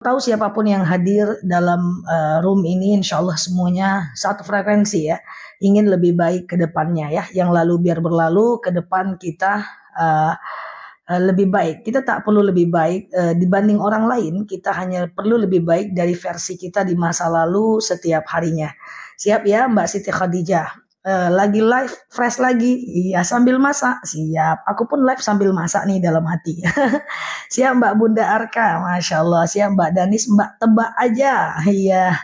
tahu siapapun yang hadir dalam room ini, insya Allah semuanya satu frekuensi ya, ingin lebih baik ke depannya ya. Yang lalu biar berlalu, ke depan kita lebih baik. Kita tak perlu lebih baik dibanding orang lain, kita hanya perlu lebih baik dari versi kita di masa lalu setiap harinya. Siap ya Mbak Siti Khadijah? Lagi live fresh lagi, iya sambil masak, siap. Aku pun live sambil masak nih dalam hati. Siap Mbak Bunda Arka, Masya Allah. Siap Mbak Danis, Mbak Tebak aja, iya.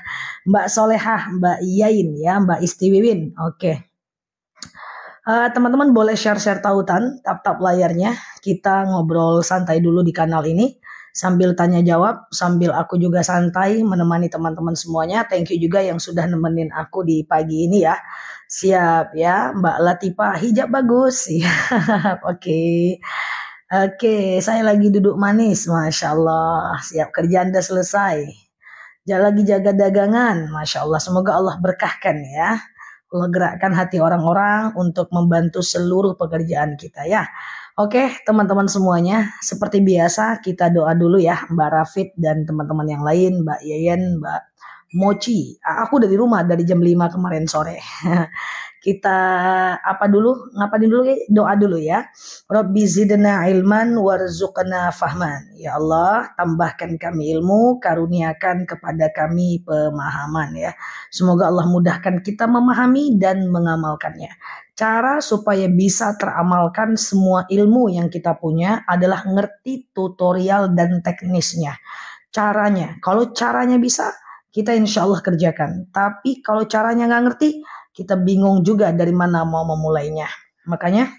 Mbak Solehah, Mbak Yain ya, Mbak Istiwiwin, oke. Teman-teman boleh share-share tautan, tap-tap layarnya. Kita ngobrol santai dulu di kanal ini. Sambil tanya jawab, sambil aku juga santai menemani teman-teman semuanya. Thank you juga yang sudah nemenin aku di pagi ini ya. Siap ya, Mbak Latifah, hijab bagus. Siap, oke. Oke, saya lagi duduk manis, Masya Allah. Siap, kerja Anda selesai. Lagi jaga dagangan, Masya Allah. Semoga Allah berkahkan ya. Allah gerakkan hati orang-orang untuk membantu seluruh pekerjaan kita ya. Oke, teman-teman semuanya, seperti biasa kita doa dulu ya, Mbak Rafid dan teman-teman yang lain, Mbak Yeyen, Mbak Mochi. Aku udah di rumah dari jam 5 kemarin sore. Kita ngapain dulu ya? Doa dulu ya. Rabbi zidna ilman warzuqna fahman. Ya Allah, tambahkan kami ilmu, karuniakan kepada kami pemahaman ya. Semoga Allah mudahkan kita memahami dan mengamalkannya. Cara supaya bisa teramalkan semua ilmu yang kita punya adalah ngerti tutorial dan teknisnya. Caranya, kalau caranya bisa, kita insya Allah kerjakan. Tapi kalau caranya nggak ngerti, kita bingung juga dari mana mau memulainya. Makanya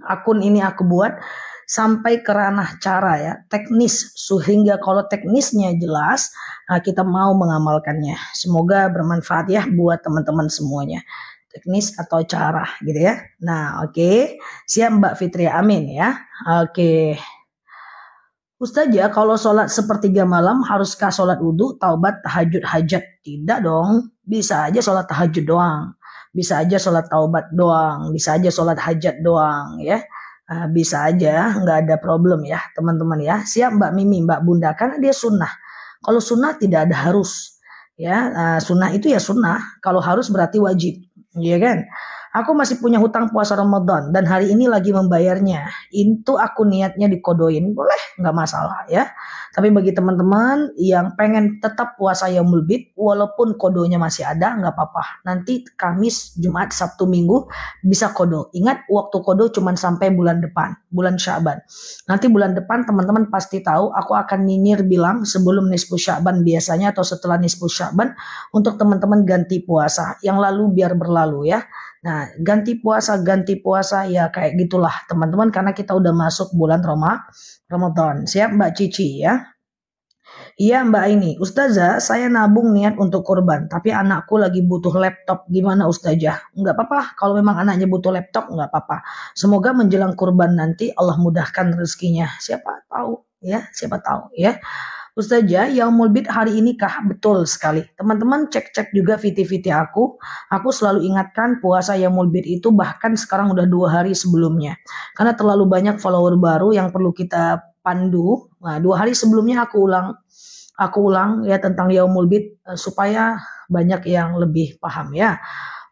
akun ini aku buat sampai ke ranah cara ya, teknis, sehingga kalau teknisnya jelas, kita mau mengamalkannya. Semoga bermanfaat ya buat teman-teman semuanya. Teknis atau cara gitu ya. Nah oke. Siap Mbak Fitria, amin ya. Oke. Ustazah, kalau sholat sepertiga malam haruskah sholat wudhu, taubat, tahajud, hajat? Tidak dong. Bisa aja sholat tahajud doang. Bisa aja sholat taubat doang. Bisa aja sholat hajat doang ya. Bisa aja, nggak ada problem ya teman-teman ya. Siap Mbak Mimi, Mbak Bunda, karena dia sunnah. Kalau sunnah tidak ada harus ya. Sunnah itu ya sunnah. Kalau harus berarti wajib. Iya kan? Aku masih punya hutang puasa Ramadan dan hari ini lagi membayarnya. Itu aku niatnya dikodoin, boleh nggak masalah ya. Tapi bagi teman-teman yang pengen tetap puasa Yaumul Bid, walaupun kodonya masih ada, nggak apa-apa. Nanti Kamis, Jumat, Sabtu, Minggu bisa kodo. Ingat waktu kodo cuma sampai bulan depan, bulan Sya'ban. Nanti bulan depan teman-teman pasti tahu aku akan nyinyir bilang sebelum nisfu Sya'ban biasanya atau setelah nisfu Sya'ban untuk teman-teman ganti puasa. Yang lalu biar berlalu ya. Nah, ganti puasa ya kayak gitulah teman-teman karena kita udah masuk bulan Ramadan. Siap Mbak Cici ya? Iya Mbak ini, Ustazah saya nabung niat untuk kurban, tapi anakku lagi butuh laptop, gimana Ustazah? Enggak apa-apa, kalau memang anaknya butuh laptop enggak apa-apa. Semoga menjelang kurban nanti Allah mudahkan rezekinya. Siapa tahu ya, siapa tahu ya. Ustazah, Yaumul Bid hari ini kah? Betul sekali. Teman-teman cek-cek juga VT-VT aku. Aku selalu ingatkan puasa Yaumul Bid itu bahkan sekarang udah 2 hari sebelumnya. Karena terlalu banyak follower baru yang perlu kita pandu. Nah, 2 hari sebelumnya aku ulang ya tentang Yaumul Bid supaya banyak yang lebih paham ya.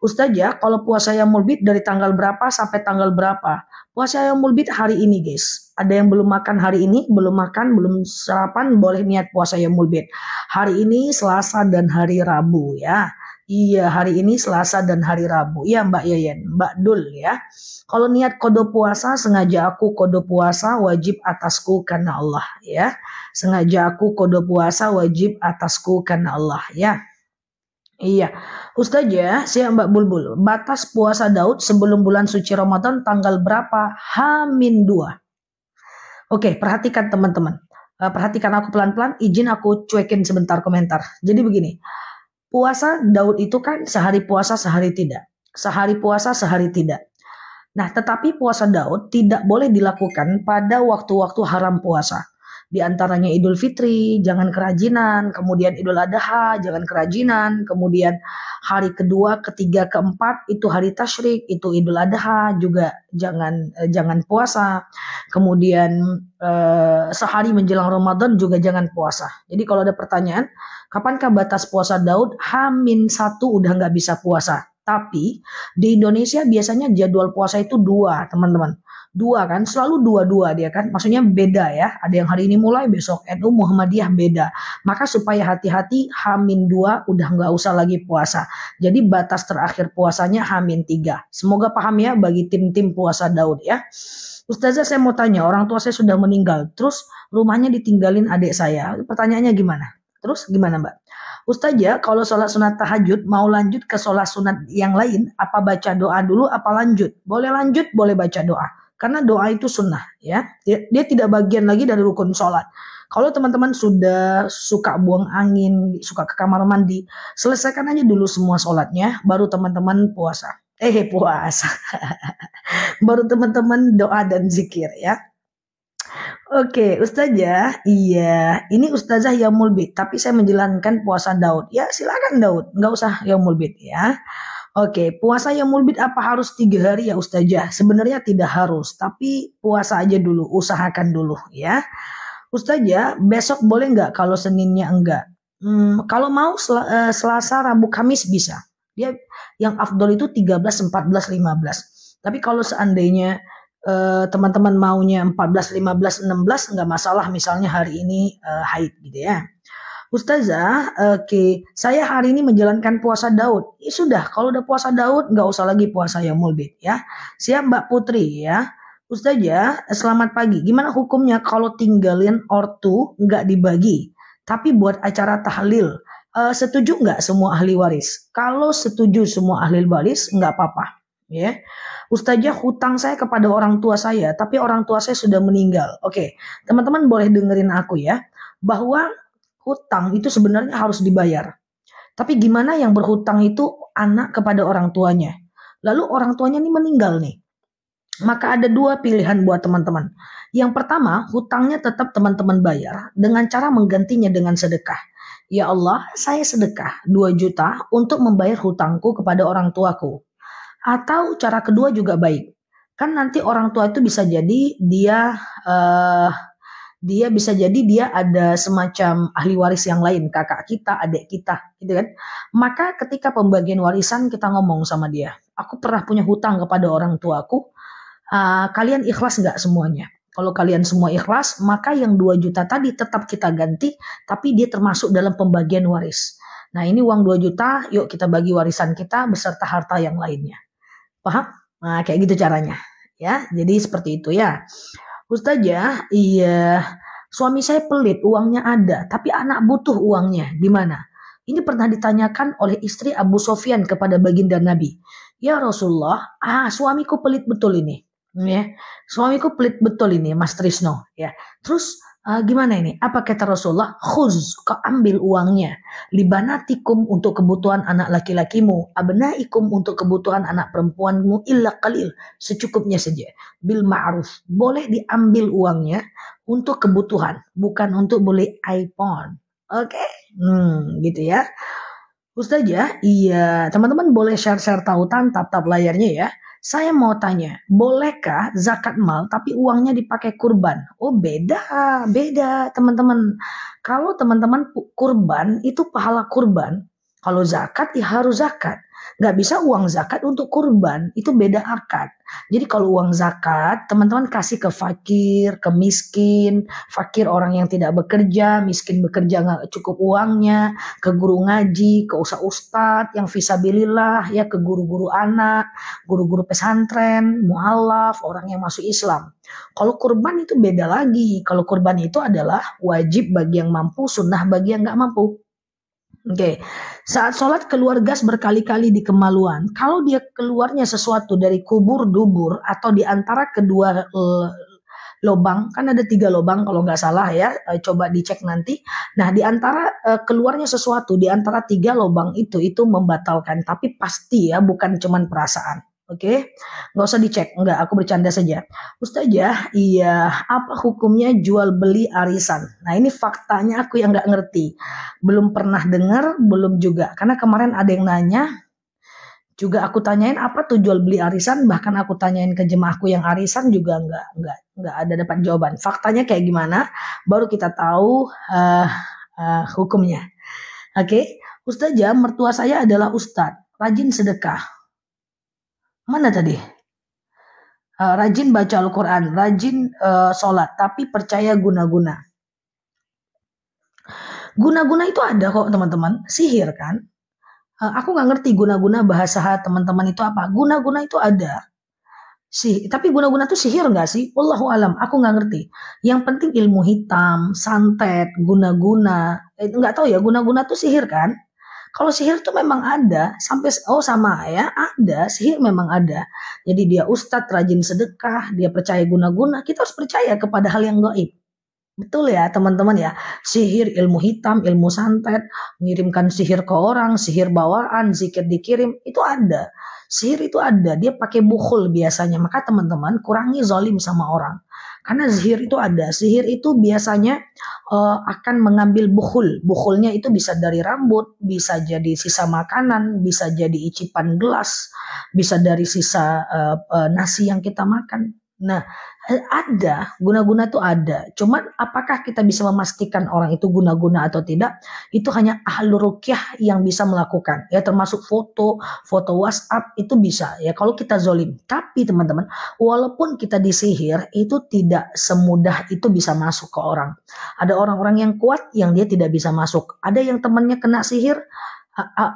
Ustazah, kalau puasa Yaumul Bid dari tanggal berapa sampai tanggal berapa? Puasa Yaumul Bid hari ini guys. Ada yang belum makan hari ini, belum makan, belum sarapan, boleh niat puasa Yaumul Bid. Hari ini Selasa dan hari Rabu ya. Iya, hari ini Selasa dan hari Rabu. Iya Mbak Yeyen, Mbak Dul ya. Kalau niat kodo puasa, sengaja aku kodo puasa wajib atasku karena Allah ya. Sengaja aku kodo puasa wajib atasku karena Allah ya. Iya, Ustazah, siap Mbak Bulbul. Batas puasa Daud sebelum bulan suci Ramadan tanggal berapa? H-2. Oke, perhatikan teman-teman. Perhatikan aku pelan-pelan, izin aku cuekin sebentar komentar. Jadi begini, puasa Daud itu kan sehari puasa sehari tidak. Sehari puasa sehari tidak. Nah, tetapi puasa Daud tidak boleh dilakukan pada waktu-waktu haram puasa. Di antaranya Idul Fitri, jangan kerajinan, kemudian Idul Adha, jangan kerajinan, kemudian hari kedua, ketiga, keempat itu hari tasyrik, itu Idul Adha juga jangan puasa. Kemudian sehari menjelang Ramadan juga jangan puasa. Jadi kalau ada pertanyaan, kapankah batas puasa Daud? H-1 udah nggak bisa puasa. Tapi di Indonesia biasanya jadwal puasa itu 2, teman-teman. 2 kan, selalu 2-2 dia kan. Maksudnya beda ya. Ada yang hari ini mulai, besok NU Muhammadiyah beda. Maka supaya hati-hati, H-2 udah nggak usah lagi puasa. Jadi batas terakhir puasanya H-3. Semoga paham ya bagi tim-tim puasa Daud ya. Ustazah, saya mau tanya, orang tua saya sudah meninggal, terus rumahnya ditinggalin adik saya. Pertanyaannya gimana? Terus gimana, Mbak? Ustazah, kalau sholat sunat tahajud mau lanjut ke sholat sunat yang lain, apa baca doa dulu, apa lanjut? Boleh lanjut, boleh baca doa. Karena doa itu sunnah, ya. Dia tidak bagian lagi dari rukun sholat. Kalau teman-teman sudah suka buang angin, suka ke kamar mandi, selesaikan aja dulu semua sholatnya, baru teman-teman puasa. Puasa. Baru teman-teman doa dan zikir ya. Oke, Ustazah, iya, ini Ustazah Yaumul Bid, tapi saya menjalankan puasa Daud. Ya, silakan Daud, nggak usah Yaumul Bid ya. Oke, puasa Yaumul Bid apa harus 3 hari ya Ustazah? Sebenarnya tidak harus, tapi puasa aja dulu, usahakan dulu ya. Ustazah, besok boleh nggak kalau Seninnya enggak? Kalau mau Selasa, Rabu, Kamis bisa. Dia yang afdol itu 13, 14, 15. Tapi kalau seandainya teman-teman maunya 14, 15, 16 nggak masalah, misalnya hari ini haid gitu ya. Ustazah, oke, saya hari ini menjalankan puasa Daud. Ya sudah, kalau udah puasa Daud nggak usah lagi puasa Yaumul Bid ya. Siap Mbak Putri ya. Ustazah, selamat pagi. Gimana hukumnya kalau tinggalin ortu nggak dibagi, tapi buat acara tahlil? Setuju nggak semua ahli waris? Kalau setuju semua ahli waris nggak apa-apa ya. Ustazah, hutang saya kepada orang tua saya, tapi orang tua saya sudah meninggal. Oke, teman-teman boleh dengerin aku ya, bahwa hutang itu sebenarnya harus dibayar. Tapi gimana yang berhutang itu anak kepada orang tuanya. Lalu orang tuanya ini meninggal nih. Maka ada 2 pilihan buat teman-teman. Yang pertama, hutangnya tetap teman-teman bayar dengan cara menggantinya dengan sedekah. Ya Allah, saya sedekah 2 juta untuk membayar hutangku kepada orang tuaku. Atau cara kedua juga baik. Kan nanti orang tua itu bisa jadi dia ada semacam ahli waris yang lain, kakak kita, adik kita, gitu kan. Maka ketika pembagian warisan kita ngomong sama dia, aku pernah punya hutang kepada orang tuaku, kalian ikhlas nggak semuanya? Kalau kalian semua ikhlas, maka yang 2 juta tadi tetap kita ganti, tapi dia termasuk dalam pembagian waris. Nah ini uang 2 juta, yuk kita bagi warisan kita beserta harta yang lainnya. Paham? Nah, kayak gitu caranya. Ya, jadi seperti itu ya. Ustazah, iya, suami saya pelit, uangnya ada, tapi anak butuh uangnya. Gimana? Ini pernah ditanyakan oleh istri Abu Sofyan kepada baginda Nabi. Ya Rasulullah, suamiku pelit betul ini. Ya, suamiku pelit betul ini, Mas Trisno. Ya, terus gimana ini? Apa kata Rasulullah? Khuz, kau ambil uangnya. Libanatikum untuk kebutuhan anak laki-lakimu, abnaikum untuk kebutuhan anak perempuanmu, illa qalil, secukupnya saja. Bil ma'ruf, boleh diambil uangnya untuk kebutuhan, bukan untuk beli iPhone. Oke, gitu ya. Ustazah, iya, teman-teman boleh share-share tautan tap-tap layarnya ya. Saya mau tanya, bolehkah zakat mal tapi uangnya dipakai kurban? Oh beda teman-teman. Kalau teman-teman kurban itu pahala kurban. Kalau zakat ya harus zakat. Nggak bisa uang zakat untuk kurban, itu beda akad. Jadi kalau uang zakat, teman-teman kasih ke fakir, ke miskin, fakir orang yang tidak bekerja, miskin bekerja nggak cukup uangnya, ke guru ngaji, ke ustadz yang fisabilillah, ya ke guru-guru anak, guru-guru pesantren, mualaf, orang yang masuk Islam. Kalau kurban itu beda lagi. Kalau kurban itu adalah wajib bagi yang mampu, sunnah bagi yang nggak mampu. Oke, saat sholat keluar gas berkali-kali di kemaluan. Kalau dia keluarnya sesuatu dari kubur, dubur, atau di antara kedua lubang, kan ada 3 lubang kalau nggak salah ya, coba dicek nanti. Nah, di antara keluarnya sesuatu di antara 3 lubang itu membatalkan, tapi pasti ya, bukan cuman perasaan. Oke, nggak usah dicek, nggak, aku bercanda saja. Ustazah, iya, apa hukumnya jual beli arisan? Nah ini faktanya aku yang nggak ngerti, belum pernah dengar, belum juga. Karena kemarin ada yang nanya, juga aku tanyain apa tuh jual beli arisan, bahkan aku tanyain ke jemaahku yang arisan juga nggak ada dapat jawaban. Faktanya kayak gimana? Baru kita tahu hukumnya. Oke, Ustazah, mertua saya adalah ustadz, rajin sedekah. Mana tadi? Rajin baca Al-Quran, rajin sholat, tapi percaya guna-guna. Guna-guna itu ada kok teman-teman, sihir kan? Aku nggak ngerti guna-guna bahasa teman-teman itu apa. Guna-guna itu ada. Tapi guna-guna itu sihir nggak sih? Wallahu alam, aku nggak ngerti. Yang penting ilmu hitam, santet, guna-guna. Nggak tahu ya, guna-guna itu sihir kan? Kalau sihir itu memang ada, sampai sama ya, ada, sihir memang ada. Jadi dia ustadz rajin sedekah, dia percaya guna-guna, kita harus percaya kepada hal yang gaib. Betul ya teman-teman ya, sihir, ilmu hitam, ilmu santet, mengirimkan sihir ke orang, sihir bawaan, zikir dikirim, itu ada. Sihir itu ada, dia pakai bukhul biasanya, maka teman-teman kurangi zalim sama orang. Karena sihir itu ada, sihir itu biasanya akan mengambil bukhul. Bukhulnya itu bisa dari rambut, bisa jadi sisa makanan, bisa jadi icipan gelas, bisa dari sisa nasi yang kita makan. Nah, ada, guna-guna itu ada. Cuman apakah kita bisa memastikan orang itu guna-guna atau tidak? Itu hanya ahlu ruqyah yang bisa melakukan. Ya termasuk foto WhatsApp itu bisa. Ya kalau kita zolim. Tapi teman-teman, walaupun kita disihir, itu tidak semudah itu bisa masuk ke orang. Ada orang-orang yang kuat yang dia tidak bisa masuk. Ada yang temannya kena sihir,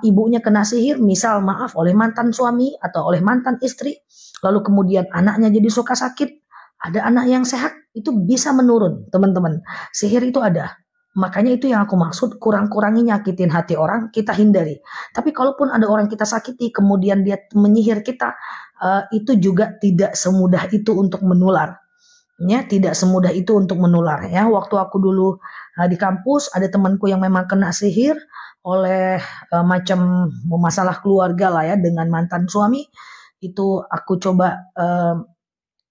ibunya kena sihir, misal maaf oleh mantan suami atau oleh mantan istri, lalu kemudian anaknya jadi suka sakit, ada anak yang sehat, itu bisa menurun teman-teman. Sihir itu ada. Makanya itu yang aku maksud, kurang-kurangi nyakitin hati orang, kita hindari. Tapi kalaupun ada orang kita sakiti, kemudian dia menyihir kita, itu juga tidak semudah itu untuk menular. Ya, tidak semudah itu untuk menular. Ya, waktu aku dulu di kampus, ada temanku yang memang kena sihir oleh macam masalah keluarga lah ya, dengan mantan suami. Itu aku coba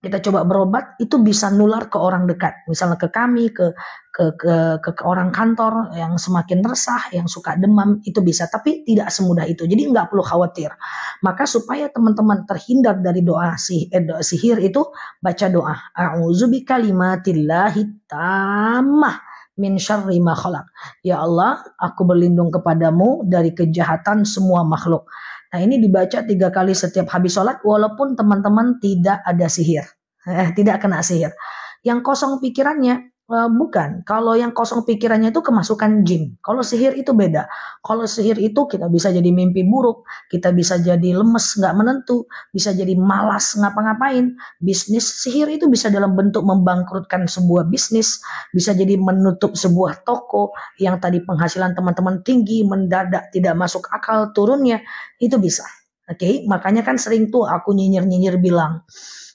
kita coba berobat, itu bisa nular ke orang dekat, misalnya ke kami, ke orang kantor yang semakin resah, yang suka demam, itu bisa, tapi tidak semudah itu. Jadi nggak perlu khawatir. Maka supaya teman-teman terhindar dari doa sihir itu, baca doa a'udzu bikalimatillahi tammah min syarri ma khalaq. Ya Allah, aku berlindung kepadamu dari kejahatan semua makhluk. Nah ini dibaca 3 kali setiap habis sholat, walaupun teman-teman tidak ada sihir, tidak kena sihir. Yang kosong pikirannya, bukan. Kalau yang kosong pikirannya itu kemasukan jin. Kalau sihir itu beda. Kalau sihir itu kita bisa jadi mimpi buruk, kita bisa jadi lemes, nggak menentu, bisa jadi malas ngapa-ngapain. Bisnis sihir itu bisa dalam bentuk membangkrutkan sebuah bisnis, bisa jadi menutup sebuah toko yang tadi penghasilan teman-teman tinggi, mendadak tidak masuk akal turunnya, itu bisa. Oke, makanya kan sering tuh aku nyinyir-nyinyir bilang,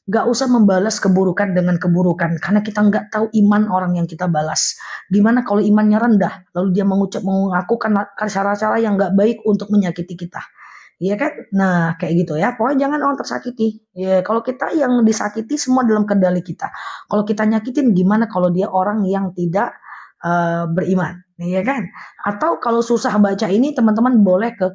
gak usah membalas keburukan dengan keburukan, karena kita nggak tahu iman orang yang kita balas. Gimana kalau imannya rendah, lalu dia mengakukan cara-cara yang nggak baik untuk menyakiti kita, iya kan? Nah kayak gitu ya. Pokoknya jangan orang tersakiti. Ya kalau kita yang disakiti semua dalam kendali kita. Kalau kita nyakitin, gimana kalau dia orang yang tidak beriman, iya kan? Atau kalau susah baca ini, teman-teman boleh ke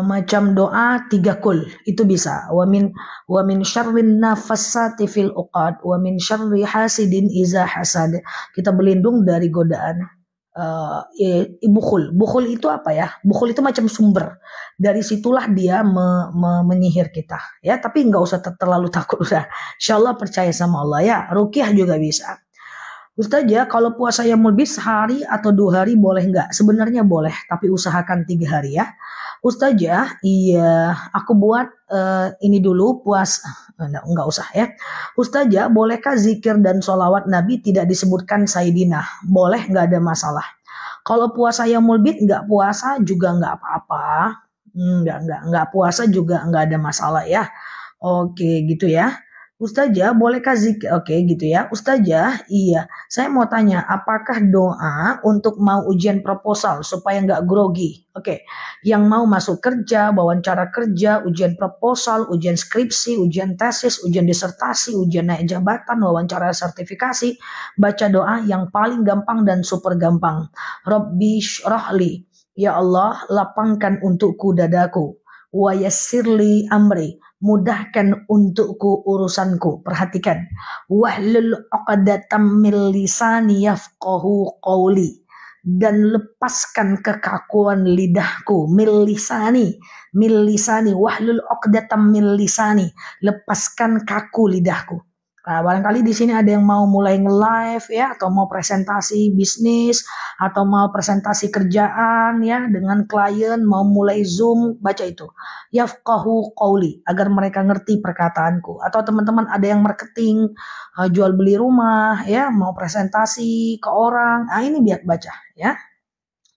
macam doa 3 kul, itu bisa. Wa min syarrin nafasati fil uqad wa min syarri hasidin iza hasad. Kita berlindung dari godaan bukhul. Bukhul itu apa ya? Bukhul itu macam sumber. Dari situlah dia menyihir kita. Ya, tapi nggak usah terlalu takut udah. Insyaallah percaya sama Allah ya. Ruqyah juga bisa. Ustazah, kalau puasa Yaumul Bid sehari atau 2 hari boleh nggak? Sebenarnya boleh, tapi usahakan 3 hari ya. Ustazah, iya, aku buat ini dulu enggak usah ya. Ustazah, bolehkah zikir dan sholawat Nabi tidak disebutkan Sayyidina? Boleh, nggak ada masalah. Kalau puasa Yaumul Bid nggak puasa juga nggak apa-apa. Nggak puasa juga nggak ada masalah ya. Oke, gitu ya. Ustazah, bolehkah zikir? Oke, gitu ya. Ustazah, iya. Saya mau tanya, apakah doa untuk mau ujian proposal supaya nggak grogi? Oke, yang mau masuk kerja, wawancara kerja, ujian proposal, ujian skripsi, ujian tesis, ujian disertasi, ujian naik jabatan, wawancara sertifikasi, baca doa yang paling gampang dan super gampang. Rabbi syrahli, ya Allah, lapangkan untukku dadaku. Wa yassirli amri, mudahkan untukku urusanku. Perhatikan. Wahlul 'uqdatam min lisani yafqahu qawli. Dan lepaskan kekakuan lidahku. Min lisani. Wahlul 'uqdatam min lisani. Lepaskan kaku lidahku. Nah, barangkali di sini ada yang mau mulai nge-live ya, atau mau presentasi bisnis, atau mau presentasi kerjaan ya dengan klien, mau mulai Zoom, baca itu. Yafqahu qawli, agar mereka ngerti perkataanku. Atau teman-teman ada yang marketing, jual beli rumah ya, mau presentasi ke orang, ini biar baca ya.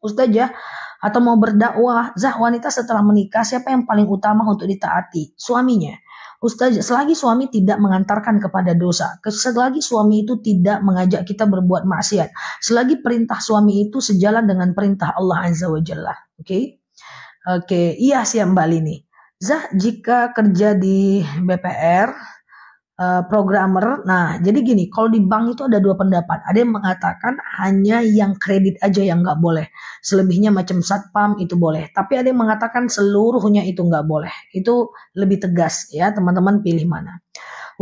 Ustazah, atau mau berdakwah, wanita setelah menikah siapa yang paling utama untuk ditaati? Suaminya. Ustazah, selagi suami tidak mengantarkan kepada dosa, selagi suami itu tidak mengajak kita berbuat maksiat, selagi perintah suami itu sejalan dengan perintah Allah Azza wa Jalla. Oke? Oke, iya siap Mbak Lini. Jika kerja di BPR, programmer. Nah, jadi gini, kalau di bank itu ada dua pendapat. Ada yang mengatakan hanya yang kredit aja yang nggak boleh. Selebihnya macam satpam itu boleh. Tapi ada yang mengatakan seluruhnya itu nggak boleh. Itu lebih tegas ya, teman-teman pilih mana.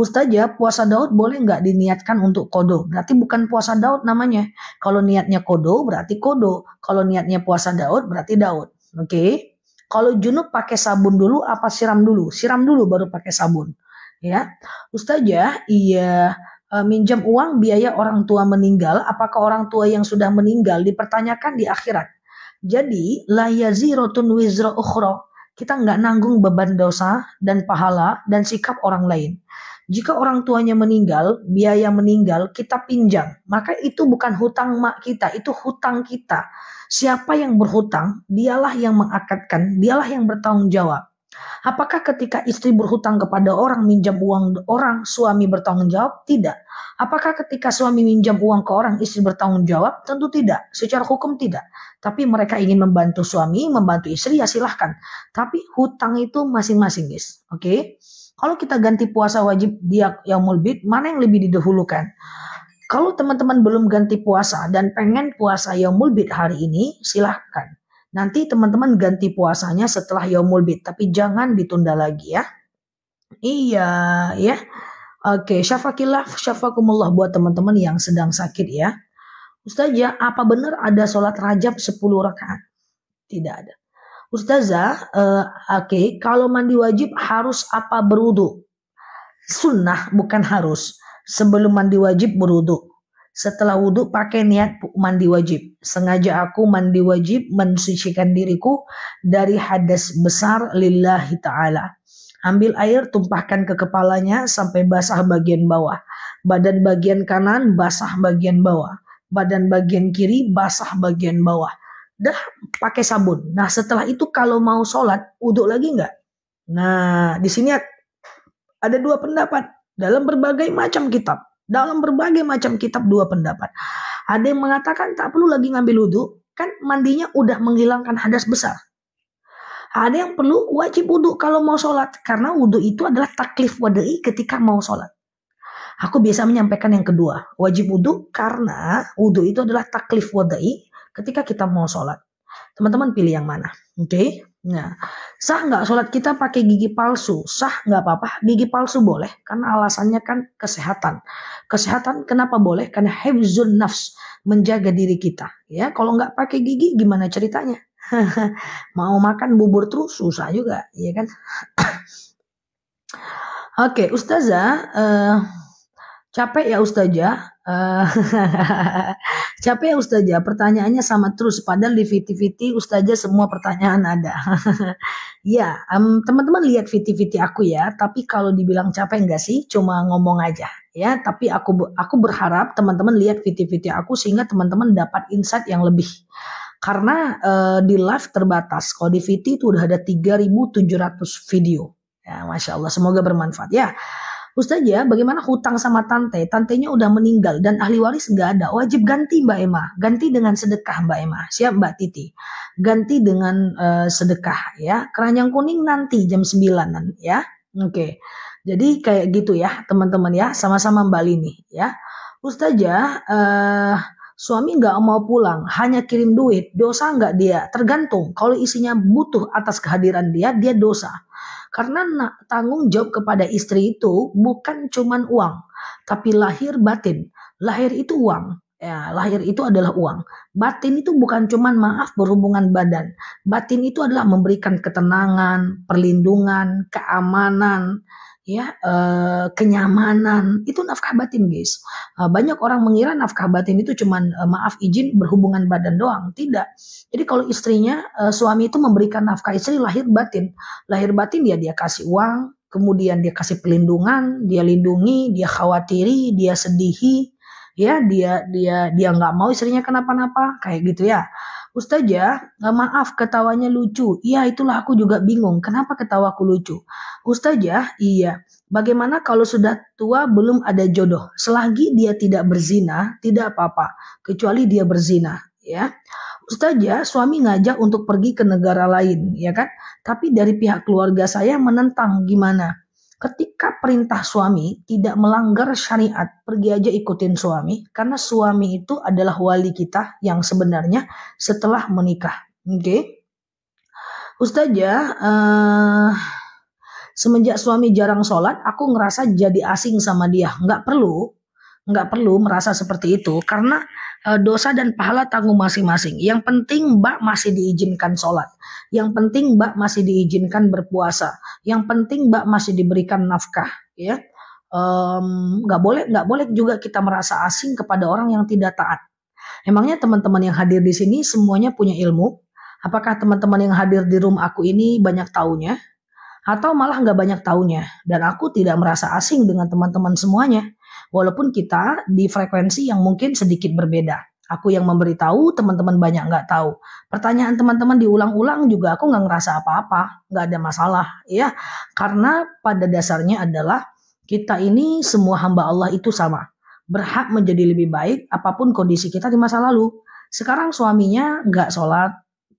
Ustazah, puasa Daud boleh nggak diniatkan untuk kodo? Berarti bukan puasa Daud namanya. Kalau niatnya kodo, berarti kodo. Kalau niatnya puasa Daud, berarti Daud. Oke? Kalau junub pakai sabun dulu apa siram dulu? Siram dulu baru pakai sabun. Ya, Ustazah, iya, minjam uang biaya orang tua meninggal, apakah orang tua yang sudah meninggal dipertanyakan di akhirat? Jadi, la yazirotun wizra ukhra. Kita nggak nanggung beban dosa dan pahala dan sikap orang lain. Jika orang tuanya meninggal, biaya meninggal, kita pinjam. Maka itu bukan hutang mak kita, itu hutang kita. Siapa yang berhutang, dialah yang mengakadkan, dialah yang bertanggung jawab. Apakah ketika istri berhutang kepada orang, minjam uang orang, suami bertanggung jawab? Tidak. Apakah ketika suami minjam uang ke orang, istri bertanggung jawab? Tentu tidak. Secara hukum tidak. Tapi mereka ingin membantu suami, membantu istri, ya silahkan. Tapi hutang itu masing-masing, guys. Oke? Kalau kita ganti puasa wajib dia yaumul bid, mana yang lebih didahulukan? Kalau teman-teman belum ganti puasa dan pengen puasa yaumul bid hari ini, silahkan. Nanti teman-teman ganti puasanya setelah yaumul bid, tapi jangan ditunda lagi ya. Iya, ya. Oke, syafakillah, syafakumullah buat teman-teman yang sedang sakit ya. Ustazah, apa benar ada sholat rajab 10 rakaat? Tidak ada. Ustazah, oke, kalau mandi wajib harus apa berwudu? Sunnah bukan harus. Sebelum mandi wajib berwudu. Setelah wudhu pakai niat mandi wajib. Sengaja aku mandi wajib mensucikan diriku dari hadas besar lillahi ta'ala. Ambil air tumpahkan ke kepalanya sampai basah bagian bawah. Badan bagian kanan basah bagian bawah. Badan bagian kiri basah bagian bawah. Dah pakai sabun. Nah setelah itu kalau mau sholat wudhu lagi nggak? Nah di sini ada dua pendapat dalam berbagai macam kitab. Dalam berbagai macam kitab dua pendapat. Ada yang mengatakan tak perlu lagi ngambil wudhu, kan mandinya udah menghilangkan hadas besar. Ada yang perlu wajib wudhu kalau mau sholat, karena wudhu itu adalah taklif wadai ketika mau sholat. Aku biasa menyampaikan yang kedua, wajib wudhu karena wudhu itu adalah taklif wadai ketika kita mau sholat. Teman-teman pilih yang mana? Oke? Nah, sah nggak sholat kita pakai gigi palsu? Sah nggak apa-apa, gigi palsu boleh karena alasannya kan kesehatan. Kesehatan kenapa boleh? Karena hifzun nafs, menjaga diri kita. Ya, kalau nggak pakai gigi gimana ceritanya? Mau makan bubur terus susah juga, ya kan? Oke, Ustazah, capek ya Ustazah. Capek ya Ustazah, pertanyaannya sama terus padahal di VT-VT Ustazah semua pertanyaan ada. Ya, teman-teman lihat VT-VT aku ya, tapi kalau dibilang capek enggak sih, cuma ngomong aja ya, tapi aku berharap teman-teman lihat VT-VT aku sehingga teman-teman dapat insight yang lebih. Karena di live terbatas, kalau di VT itu udah ada 3.700 video. Ya, Masya Allah, semoga bermanfaat ya. Ustazah, bagaimana hutang sama tante? Tantenya udah meninggal dan ahli waris nggak ada. Wajib ganti Mbak Emma. Ganti dengan sedekah Mbak Emma. Siap Mbak Titi. Ganti dengan sedekah ya. Keranjang kuning nanti jam 9 ya. Oke. Jadi kayak gitu ya teman-teman ya. Sama-sama Mbak Lini ya. Ustazah, suami nggak mau pulang, hanya kirim duit. Dosa nggak dia? Tergantung. Kalau isinya butuh atas kehadiran dia, dia dosa. Karena tanggung jawab kepada istri itu bukan cuman uang, tapi lahir batin. Lahir itu uang. Ya, lahir itu adalah uang. Batin itu bukan cuman maaf berhubungan badan. Batin itu adalah memberikan ketenangan, perlindungan, keamanan, ya, kenyamanan. Itu nafkah batin, guys. Banyak orang mengira nafkah batin itu cuman maaf izin berhubungan badan doang. Tidak. Jadi kalau istrinya, suami itu memberikan nafkah istri lahir batin. Lahir batin dia kasih uang, kemudian dia kasih pelindungan, dia lindungi, dia khawatiri, dia sedihi, ya dia nggak mau istrinya kenapa-napa kayak gitu ya. Ustazah, maaf ketawanya lucu. Iya itulah aku juga bingung. Kenapa ketawaku lucu? Ustazah, iya. Bagaimana kalau sudah tua belum ada jodoh? Selagi dia tidak berzina, tidak apa-apa. Kecuali dia berzina, ya. Ustazah, suami ngajak untuk pergi ke negara lain, ya kan? Tapi dari pihak keluarga saya menentang gimana? Ketika perintah suami tidak melanggar syariat, pergi aja ikutin suami, karena suami itu adalah wali kita yang sebenarnya setelah menikah. Oke, okay? Ustazah, semenjak suami jarang sholat, aku ngerasa jadi asing sama dia. Nggak perlu merasa seperti itu, karena dosa dan pahala tanggung masing-masing. Yang penting Mbak masih diizinkan sholat. Yang penting Mbak masih diizinkan berpuasa. Yang penting Mbak masih diberikan nafkah, ya. Nggak boleh juga kita merasa asing kepada orang yang tidak taat. Emangnya teman-teman yang hadir di sini semuanya punya ilmu? Apakah teman-teman yang hadir di room aku ini banyak taunya? Atau malah nggak banyak taunya? Dan aku tidak merasa asing dengan teman-teman semuanya. Walaupun kita di frekuensi yang mungkin sedikit berbeda. Aku yang memberitahu, teman-teman banyak nggak tahu. Pertanyaan teman-teman diulang-ulang juga aku nggak ngerasa apa-apa, nggak ada masalah, ya. Karena pada dasarnya adalah kita ini semua hamba Allah itu sama, berhak menjadi lebih baik apapun kondisi kita di masa lalu. Sekarang suaminya nggak sholat,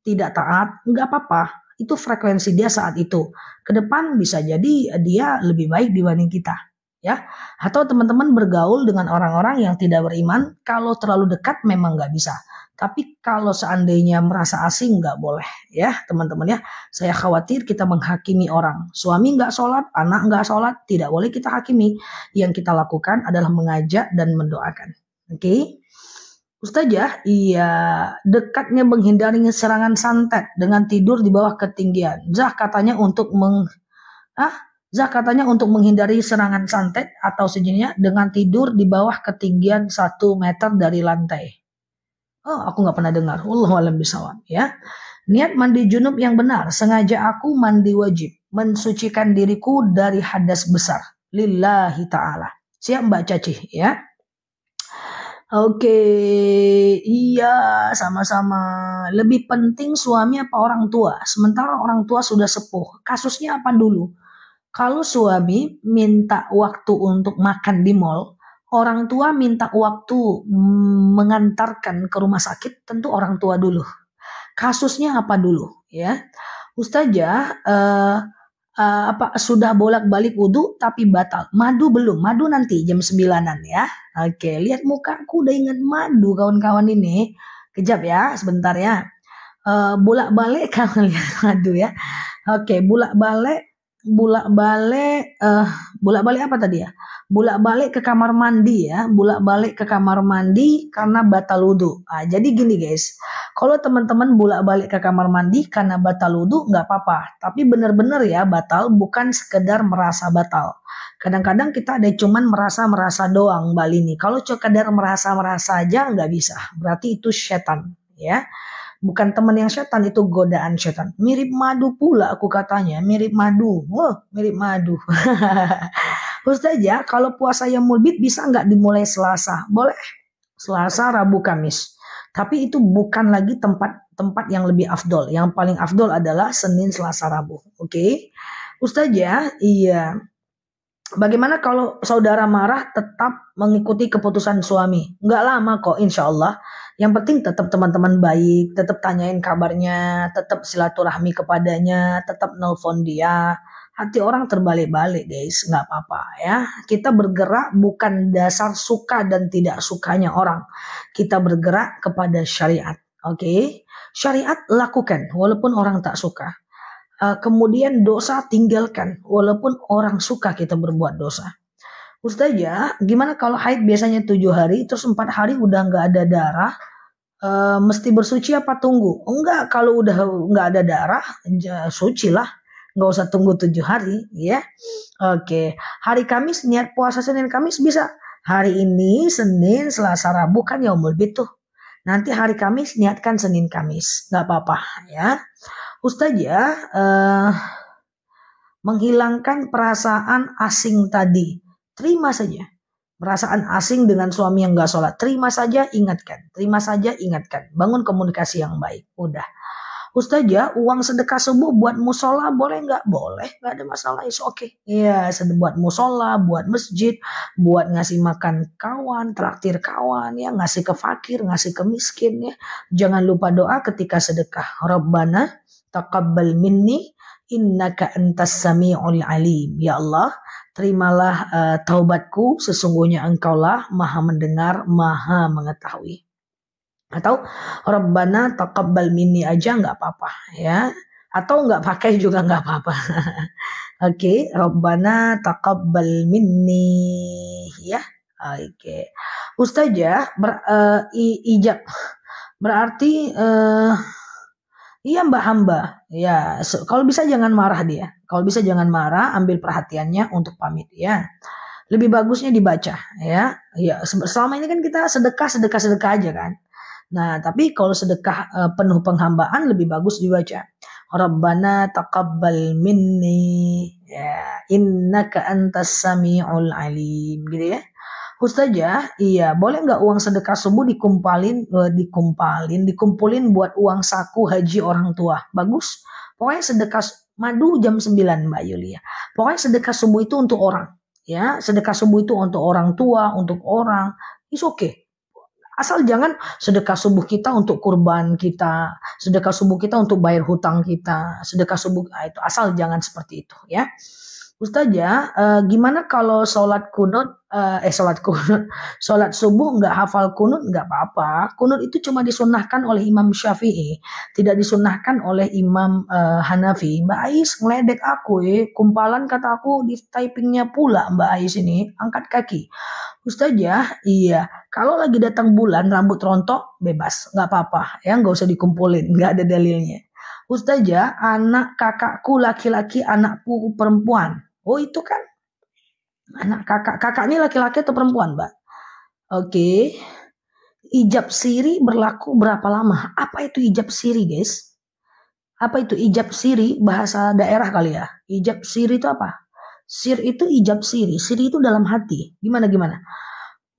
tidak taat, nggak apa-apa. Itu frekuensi dia saat itu. Ke depan bisa jadi dia lebih baik dibanding kita. Ya, atau teman-teman bergaul dengan orang-orang yang tidak beriman, kalau terlalu dekat memang nggak bisa. Tapi kalau seandainya merasa asing nggak boleh, ya teman-teman ya. Saya khawatir kita menghakimi orang. Suami nggak sholat, anak nggak sholat, tidak boleh kita hakimi. Yang kita lakukan adalah mengajak dan mendoakan. Oke? Ustazah, iya dekatnya menghindari serangan santet dengan tidur di bawah ketinggian. Zah katanya untuk menghindari serangan santet atau sejenisnya dengan tidur di bawah ketinggian 1 meter dari lantai. Oh, aku nggak pernah dengar. Wallahu a'lam bishawab, ya. Niat mandi junub yang benar. Sengaja aku mandi wajib. Mensucikan diriku dari hadas besar. Lillahi ta'ala. Siap Mbak Caci, ya. Oke, iya sama-sama. Lebih penting suami apa orang tua? Sementara orang tua sudah sepuh. Kasusnya apa dulu? Kalau suami minta waktu untuk makan di mall, orang tua minta waktu mengantarkan ke rumah sakit, tentu orang tua dulu. Kasusnya apa dulu, ya? Ustazah, apa sudah bolak-balik wudhu tapi batal? Madu belum, madu nanti jam 9-an ya. Oke, lihat mukaku udah ingat madu kawan-kawan ini. Kejap ya, sebentar ya. Bolak-balik kamu lihat madu ya. Oke, bolak-balik apa tadi ya? Bolak-balik ke kamar mandi ya, bolak-balik ke kamar mandi karena batal wudhu. Nah, jadi gini guys, kalau teman-teman bolak-balik ke kamar mandi karena batal wudhu nggak apa-apa, tapi benar-benar ya batal, bukan sekedar merasa batal. Kadang-kadang kita ada cuman merasa-merasa doang Mbak Lini. Kalau sekedar merasa-merasa aja nggak bisa, berarti itu setan ya. Bukan teman yang setan, itu godaan setan. Mirip madu pula aku katanya. Mirip madu. Wah, mirip madu. Ustazah, kalau puasa yang mulbit bisa nggak dimulai Selasa? Boleh. Selasa, Rabu, Kamis. Tapi itu bukan lagi tempat yang lebih afdol. Yang paling afdol adalah Senin, Selasa, Rabu. Oke. Ustazah, iya. Bagaimana kalau saudara marah tetap mengikuti keputusan suami? Nggak lama kok insya Allah. Yang penting tetap teman-teman baik, tetap tanyain kabarnya, tetap silaturahmi kepadanya, tetap nelpon dia. Hati orang terbalik-balik guys, nggak apa-apa ya. Kita bergerak bukan dasar suka dan tidak sukanya orang. Kita bergerak kepada syariat. Oke. Syariat lakukan walaupun orang tak suka. Kemudian dosa tinggalkan walaupun orang suka kita berbuat dosa. Ustazah, gimana kalau haid biasanya 7 hari terus 4 hari udah nggak ada darah, mesti bersuci apa tunggu? Enggak, kalau udah nggak ada darah suci lah, nggak usah tunggu 7 hari ya. Oke, hari Kamis niat puasa Senin Kamis bisa. Hari ini Senin Selasa Rabu kan yaumul bid tuh. Nanti hari Kamis niatkan Senin Kamis, nggak apa-apa ya. Ustazah, menghilangkan perasaan asing tadi. Terima saja. Perasaan asing dengan suami yang gak sholat. Terima saja, ingatkan. Terima saja, ingatkan. Bangun komunikasi yang baik. Udah. Ustazah, uang sedekah subuh buat musola boleh nggak? Boleh, nggak ada masalah. Is okay. Iya, buat musola, buat masjid, buat ngasih makan kawan, traktir kawan, ya ngasih ke fakir, ngasih ke miskin, ya. Jangan lupa doa ketika sedekah. Rabbana taqabbal minni innaka antas sami'ul alim. Ya Allah, terimalah taubatku, sesungguhnya engkaulah maha mendengar, maha mengetahui. Atau Rabbana taqabbal minni aja nggak apa-apa ya. Atau nggak pakai juga nggak apa-apa. Oke, Rabbana taqabbal minni ya. Oke. Ustazah, ijab berarti iya Mbak Hamba. Ya, kalau bisa jangan marah dia. Kalau bisa jangan marah, ambil perhatiannya untuk pamit ya. Lebih bagusnya dibaca ya. Ya, selama ini kan kita sedekah aja kan. Nah, tapi kalau sedekah penuh penghambaan lebih bagus dibaca. Rabbana taqabbal minni ya, innaka antas sami'ul alim gitu ya. Ustazah, iya boleh nggak uang sedekah subuh dikumpulin buat uang saku haji orang tua? Bagus. Pokoknya sedekah madu jam 9 Mbak Yulia. Pokoknya sedekah subuh itu untuk orang. Ya, sedekah subuh itu untuk orang tua, untuk orang. It's okay. Asal jangan sedekah subuh kita untuk kurban kita, sedekah subuh kita untuk bayar hutang kita, sedekah subuh itu asal jangan seperti itu ya. Ustazah, gimana kalau sholat subuh nggak hafal kunut nggak apa-apa. Kunut itu cuma disunahkan oleh Imam Syafi'i, tidak disunahkan oleh Imam Hanafi. Mbak Ais ngeledek aku kumpalan kata aku di typingnya pula Mbak Ais ini, angkat kaki. Ustazah, iya, kalau lagi datang bulan rambut rontok bebas, nggak apa-apa ya, nggak usah dikumpulin, nggak ada dalilnya. Ustazah, anak kakakku laki-laki, anakku perempuan. Oh itu kan anak kakak ini laki-laki atau perempuan, Mbak? Oke. Ijab siri berlaku berapa lama? Apa itu ijab siri, guys? Apa itu ijab siri? Bahasa daerah kali ya. Ijab siri itu apa? Sir itu ijab siri. Siri itu dalam hati. Gimana?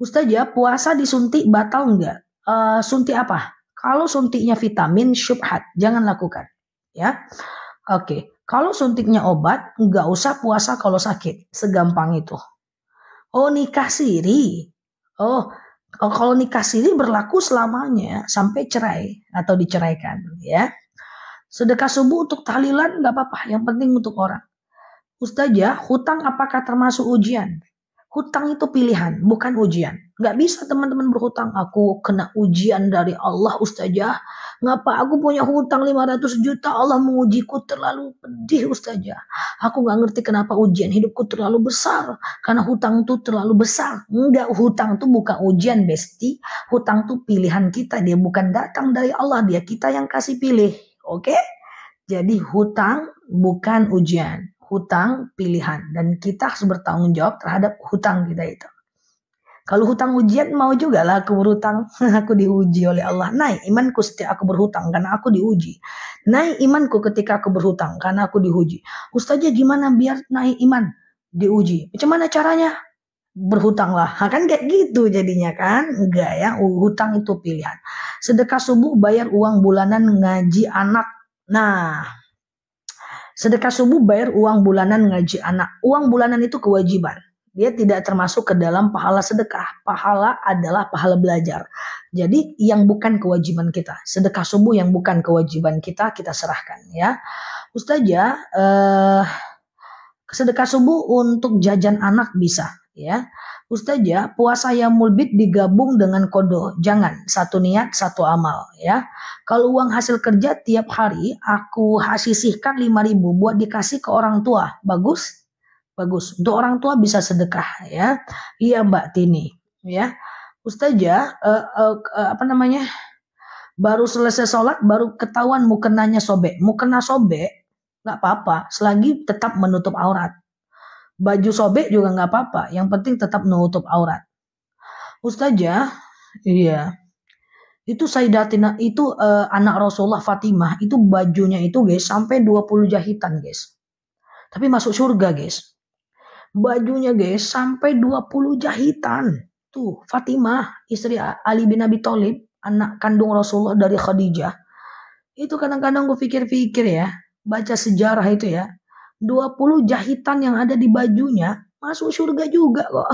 Ustazah, puasa disuntik batal enggak? Suntik apa? Kalau suntiknya vitamin, syubhat. Jangan lakukan. Ya. Oke. Kalau suntiknya obat, nggak usah puasa kalau sakit. Segampang itu. Oh, nikah siri. Oh, kalau nikah siri berlaku selamanya sampai cerai atau diceraikan. Ya. Sedekah subuh untuk tahlilan nggak apa-apa. Yang penting untuk orang. Ustazah, hutang apakah termasuk ujian? Hutang itu pilihan, bukan ujian. Nggak bisa teman-teman berhutang. Aku kena ujian dari Allah, Ustazah. Ngapa aku punya hutang 500 juta, Allah mengujiku, terlalu pedih, Ustazah. Aku nggak ngerti kenapa ujian hidupku terlalu besar. Karena hutang itu terlalu besar. Enggak, hutang itu bukan ujian, Besti. Hutang itu pilihan kita. Dia bukan datang dari Allah, dia kita yang kasih pilih. Oke? Jadi hutang bukan ujian. Hutang pilihan, dan kita harus bertanggung jawab terhadap hutang kita itu. Kalau hutang ujian mau juga lah aku berhutang. Aku diuji oleh Allah. Naik imanku setiap aku berhutang karena aku diuji. Naik imanku ketika aku berhutang karena aku diuji. Ustazah, gimana biar naik iman? Diuji. Macam mana caranya? Berhutanglah. Kan kayak gitu jadinya kan? Enggak ya. Hutang itu pilihan. Sedekah subuh bayar uang bulanan ngaji anak. Nah, Sedekah subuh bayar uang bulanan ngaji anak. Uang bulanan itu kewajiban. Dia tidak termasuk ke dalam pahala sedekah. Pahala adalah pahala belajar. Jadi yang bukan kewajiban kita. Sedekah subuh yang bukan kewajiban kita, kita serahkan ya. Ustazah, sedekah subuh untuk jajan anak bisa ya. Ustazah, puasa Yaumul Bid digabung dengan kodo. Jangan, satu niat, satu amal ya. Kalau uang hasil kerja tiap hari aku sisihkan 5.000 buat dikasih ke orang tua. Bagus? Bagus. Untuk orang tua bisa sedekah ya. Iya Mbak Tini ya. Ustazah, apa namanya? Baru selesai sholat baru ketahuan mukenanya sobek. Mukena sobek nggak apa-apa selagi tetap menutup aurat. Baju sobek juga nggak apa-apa, yang penting tetap menutup aurat. Ustazah, iya, itu Sayyidatina itu anak Rasulullah Fatimah itu bajunya itu guys sampai 20 jahitan guys. Tapi masuk surga guys. Bajunya guys sampai 20 jahitan. Tuh Fatimah istri Ali bin Abi Thalib, anak kandung Rasulullah dari Khadijah. Itu kadang-kadang gue pikir-pikir ya, baca sejarah itu ya. 20 jahitan yang ada di bajunya masuk surga juga kok.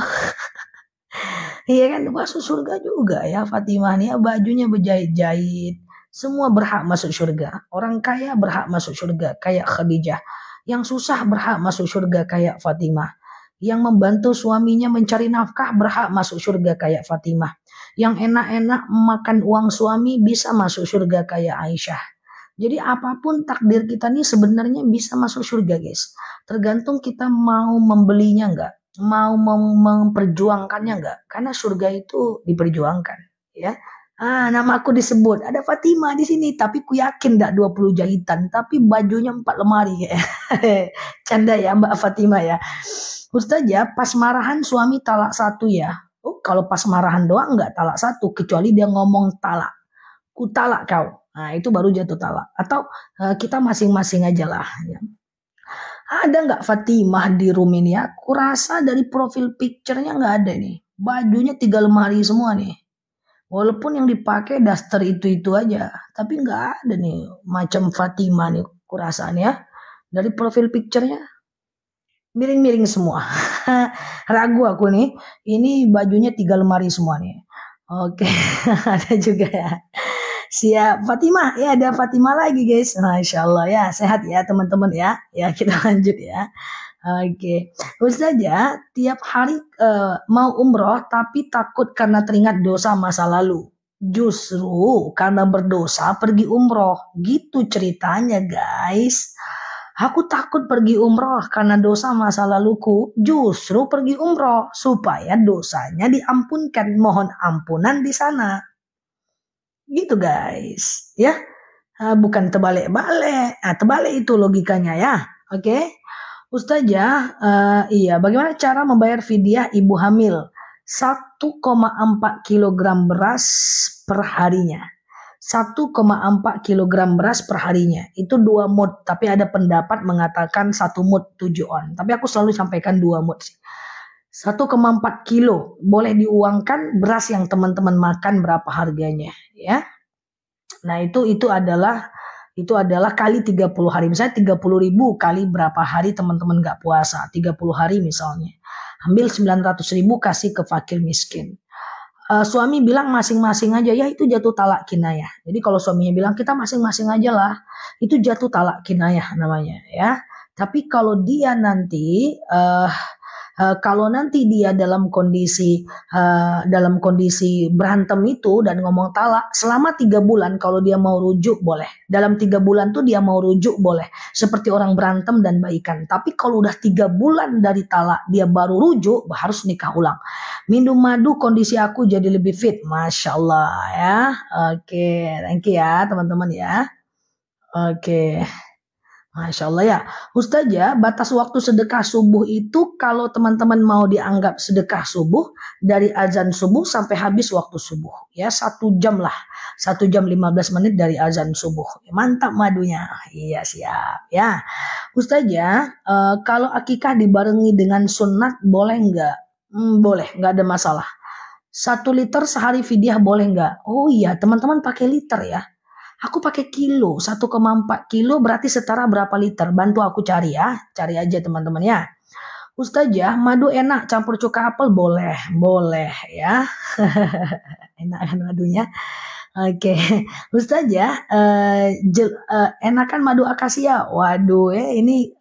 Iya kan, masuk surga juga ya Fatimah nih, bajunya berjahit-jahit. Semua berhak masuk surga. Orang kaya berhak masuk surga kayak Khadijah. Yang susah berhak masuk surga kayak Fatimah. Yang membantu suaminya mencari nafkah berhak masuk surga kayak Fatimah. Yang enak-enak makan uang suami bisa masuk surga kayak Aisyah. Jadi apapun takdir kita nih sebenarnya bisa masuk surga guys. Tergantung kita mau membelinya nggak, mau memperjuangkannya nggak. Karena surga itu diperjuangkan, ya. Nama aku disebut, ada Fatimah di sini, tapi ku yakin nggak 20 jahitan, tapi bajunya 4 lemari. Canda ya Mbak Fatimah ya. Ustazah, pas marahan suami talak 1 ya. Oh, kalau pas marahan doang nggak talak 1, kecuali dia ngomong talak. Ku talak kau. Nah itu baru jatuh talak. Atau kita masing-masing aja lah ya. Ada nggak Fatimah di room ini ya? Kurasa dari profil picture-nya nggak ada nih. Bajunya 3 lemari semua nih. Walaupun yang dipakai daster itu aja. Tapi nggak ada nih macam Fatimah nih kurasaan ya. Dari profil picture-nya miring-miring semua. Ragu aku nih. Ini bajunya 3 lemari semua nih. Oke. Ada juga ya. Siap Fatimah ya, ada Fatimah lagi guys. Masya Allah ya, sehat ya teman-teman ya. Ya kita lanjut ya. Oke, Ustazah tiap hari mau umroh tapi takut karena teringat dosa masa lalu. Justru karena berdosa pergi umroh, gitu ceritanya guys. Aku takut pergi umroh karena dosa masa laluku. Justru pergi umroh supaya dosanya diampunkan. Mohon ampunan di sana. Gitu guys ya, bukan terbalik-balik. Terbalik itu logikanya ya. Oke. Ustazah, iya, bagaimana cara membayar fidyah ibu hamil 1,4 kilogram beras per harinya? 1,4 kilogram beras per harinya itu 2 mud, tapi ada pendapat mengatakan 1 mud 7 on, tapi aku selalu sampaikan 2 mud sih. 1,4 kilo boleh diuangkan beras yang teman-teman makan berapa harganya ya. Nah itu adalah kali 30 hari. Misalnya 30.000 kali berapa hari teman-teman gak puasa. 30 hari misalnya. Ambil 900.000 kasih ke fakir miskin. Suami bilang masing-masing aja. Ya itu jatuh talak kinayah. Jadi kalau suaminya bilang kita masing-masing aja lah. Itu jatuh talak kinayah namanya ya. Tapi kalau dia nanti dia dalam kondisi berantem itu dan ngomong talak selama 3 bulan, kalau dia mau rujuk boleh. Dalam 3 bulan tuh dia mau rujuk boleh, seperti orang berantem dan baikan. Tapi kalau udah 3 bulan dari talak dia baru rujuk, harus nikah ulang. Minum madu kondisi aku jadi lebih fit, masya Allah ya. Oke, thank you ya teman-teman ya. Oke. Masya Allah ya. Ustazah, batas waktu sedekah subuh itu kalau teman-teman mau dianggap sedekah subuh dari azan subuh sampai habis waktu subuh. Ya 1 jam lah. 1 jam 15 menit dari azan subuh. Mantap madunya. Iya siap ya. Ustazah, kalau akikah dibarengi dengan sunat boleh nggak? Boleh, nggak ada masalah. 1 liter sehari fidyah boleh nggak? Oh iya, teman-teman pakai liter ya. Aku pakai kilo, 1,4 kilo berarti setara berapa liter? Bantu aku cari ya, cari aja teman-teman ya. Ustazah, madu enak campur cuka apel boleh, boleh ya. Enak kan madunya? Oke, Ustazah, enakan madu akasia. Waduh, ini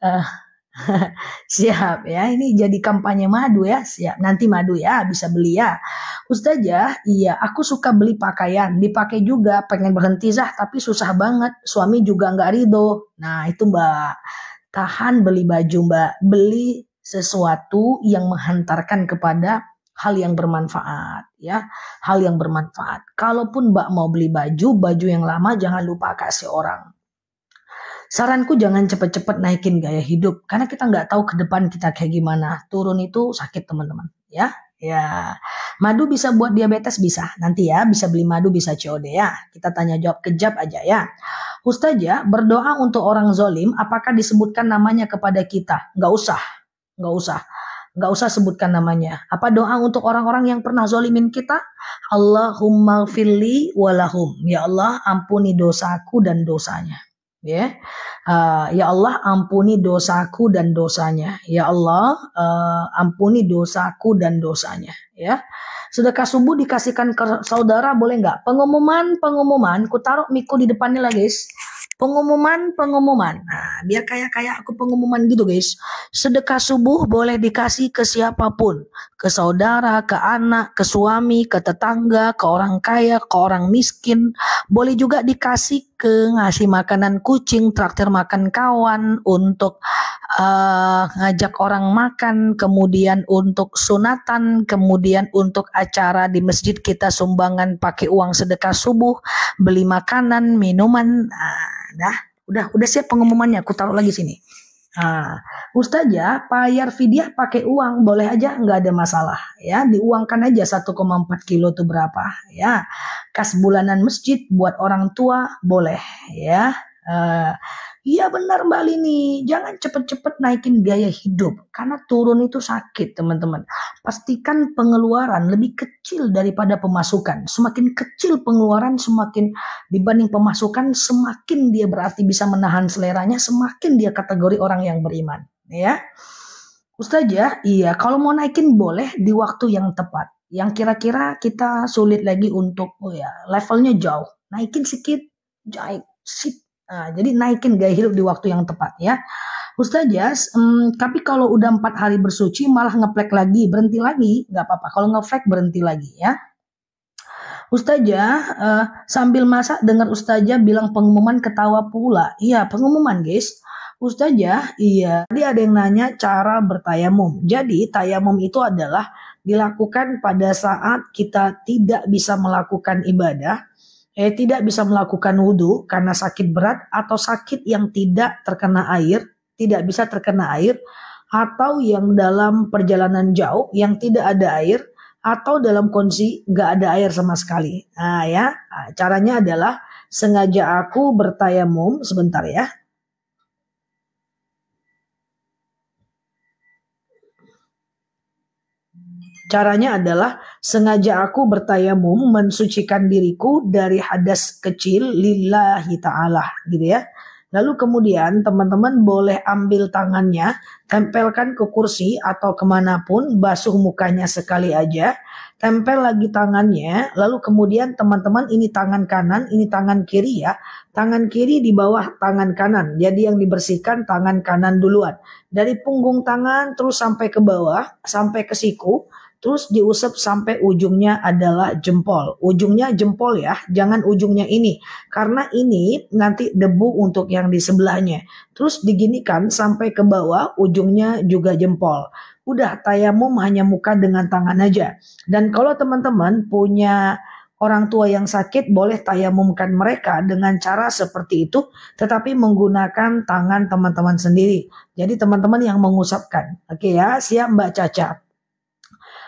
siap ya. Ini jadi kampanye madu ya. Siap. Nanti madu ya, bisa beli ya. Ustazah, iya, aku suka beli pakaian, dipakai juga, pengen berhenti Zah, tapi susah banget. Suami juga nggak ridho. Nah, itu Mbak. Tahan beli baju Mbak, beli sesuatu yang menghantarkan kepada hal yang bermanfaat ya, hal yang bermanfaat. Kalaupun Mbak mau beli baju yang lama jangan lupa kasih orang. Saranku jangan cepet-cepet naikin gaya hidup karena kita nggak tahu ke depan kita kayak gimana. Turun itu sakit teman-teman ya. Ya, madu bisa buat diabetes bisa. Nanti ya bisa beli madu bisa COD ya. Kita tanya jawab kejap aja ya. Ustazah, berdoa untuk orang zolim apakah disebutkan namanya kepada kita? Nggak usah. Nggak usah. Nggak usah sebutkan namanya. Apa doa untuk orang-orang yang pernah zolimin kita? Allahumma gfirli walahum. Ya Allah ampuni dosaku dan dosanya. Ya, ya Allah ampuni dosaku dan dosanya. Ya Allah ampuni dosaku dan dosanya. Ya, sedekah subuh dikasihkan ke saudara boleh nggak? Pengumuman, ku taruh miku di depannya lah guys. Pengumuman. Nah, biar kayak aku pengumuman gitu guys. Sedekah subuh boleh dikasih ke siapapun. Ke saudara, ke anak, ke suami, ke tetangga, ke orang kaya, ke orang miskin. Boleh juga dikasih ke ngasih makanan kucing, traktir makan kawan, untuk ngajak orang makan, kemudian untuk sunatan, kemudian untuk acara di masjid kita sumbangan pakai uang sedekah subuh, beli makanan, minuman. Nah, udah siap pengumumannya. Aku taruh lagi sini. Nah, Ustazah, bayar fidyah pakai uang boleh aja, nggak ada masalah ya. Diuangkan aja 1,4 kilo tuh berapa ya. Kas bulanan masjid buat orang tua boleh ya. Iya benar Mbak Lini, jangan cepet-cepet naikin gaya hidup karena turun itu sakit teman-teman. Pastikan pengeluaran lebih kecil daripada pemasukan. Semakin kecil pengeluaran semakin dibanding pemasukan, semakin dia berarti bisa menahan seleranya, semakin dia kategori orang yang beriman ya. Ustazah, iya kalau mau naikin boleh di waktu yang tepat. Yang kira-kira kita sulit lagi untuk levelnya jauh. Naikin sedikit, jadi naikin gaya hidup di waktu yang tepat ya. Ustazah, tapi kalau udah 4 hari bersuci malah ngeflek lagi, berhenti lagi, nggak apa-apa. Kalau ngeflek berhenti lagi ya. Ustazah, sambil masak dengar Ustazah bilang pengumuman ketawa pula. Iya, pengumuman guys. Ustazah, iya. Tadi ada yang nanya cara bertayamum. Jadi tayamum itu adalah dilakukan pada saat kita tidak bisa melakukan ibadah, tidak bisa melakukan wudhu karena sakit berat atau sakit yang tidak terkena air, tidak bisa terkena air, atau yang dalam perjalanan jauh yang tidak ada air, atau dalam kondisi nggak ada air sama sekali. Nah ya, caranya adalah sengaja aku bertayamum sebentar ya. Caranya adalah sengaja aku bertayamum mensucikan diriku dari hadas kecil lillahi ta'ala gitu ya. Lalu kemudian teman-teman boleh ambil tangannya, tempelkan ke kursi atau kemanapun, basuh mukanya sekali aja, tempel lagi tangannya, lalu kemudian teman-teman ini tangan kanan, ini tangan kiri ya, tangan kiri di bawah tangan kanan, jadi yang dibersihkan tangan kanan duluan, dari punggung tangan terus sampai ke bawah, sampai ke siku, terus diusap sampai ujungnya adalah jempol. Ujungnya jempol ya, jangan ujungnya ini. Karena ini nanti debu untuk yang di sebelahnya. Terus diginikan sampai ke bawah, ujungnya juga jempol. Udah tayamum hanya muka dengan tangan aja. Dan kalau teman-teman punya orang tua yang sakit, boleh tayamumkan mereka dengan cara seperti itu, tetapi menggunakan tangan teman-teman sendiri. Jadi teman-teman yang mengusapkan. Oke ya, siap Mbak Caca.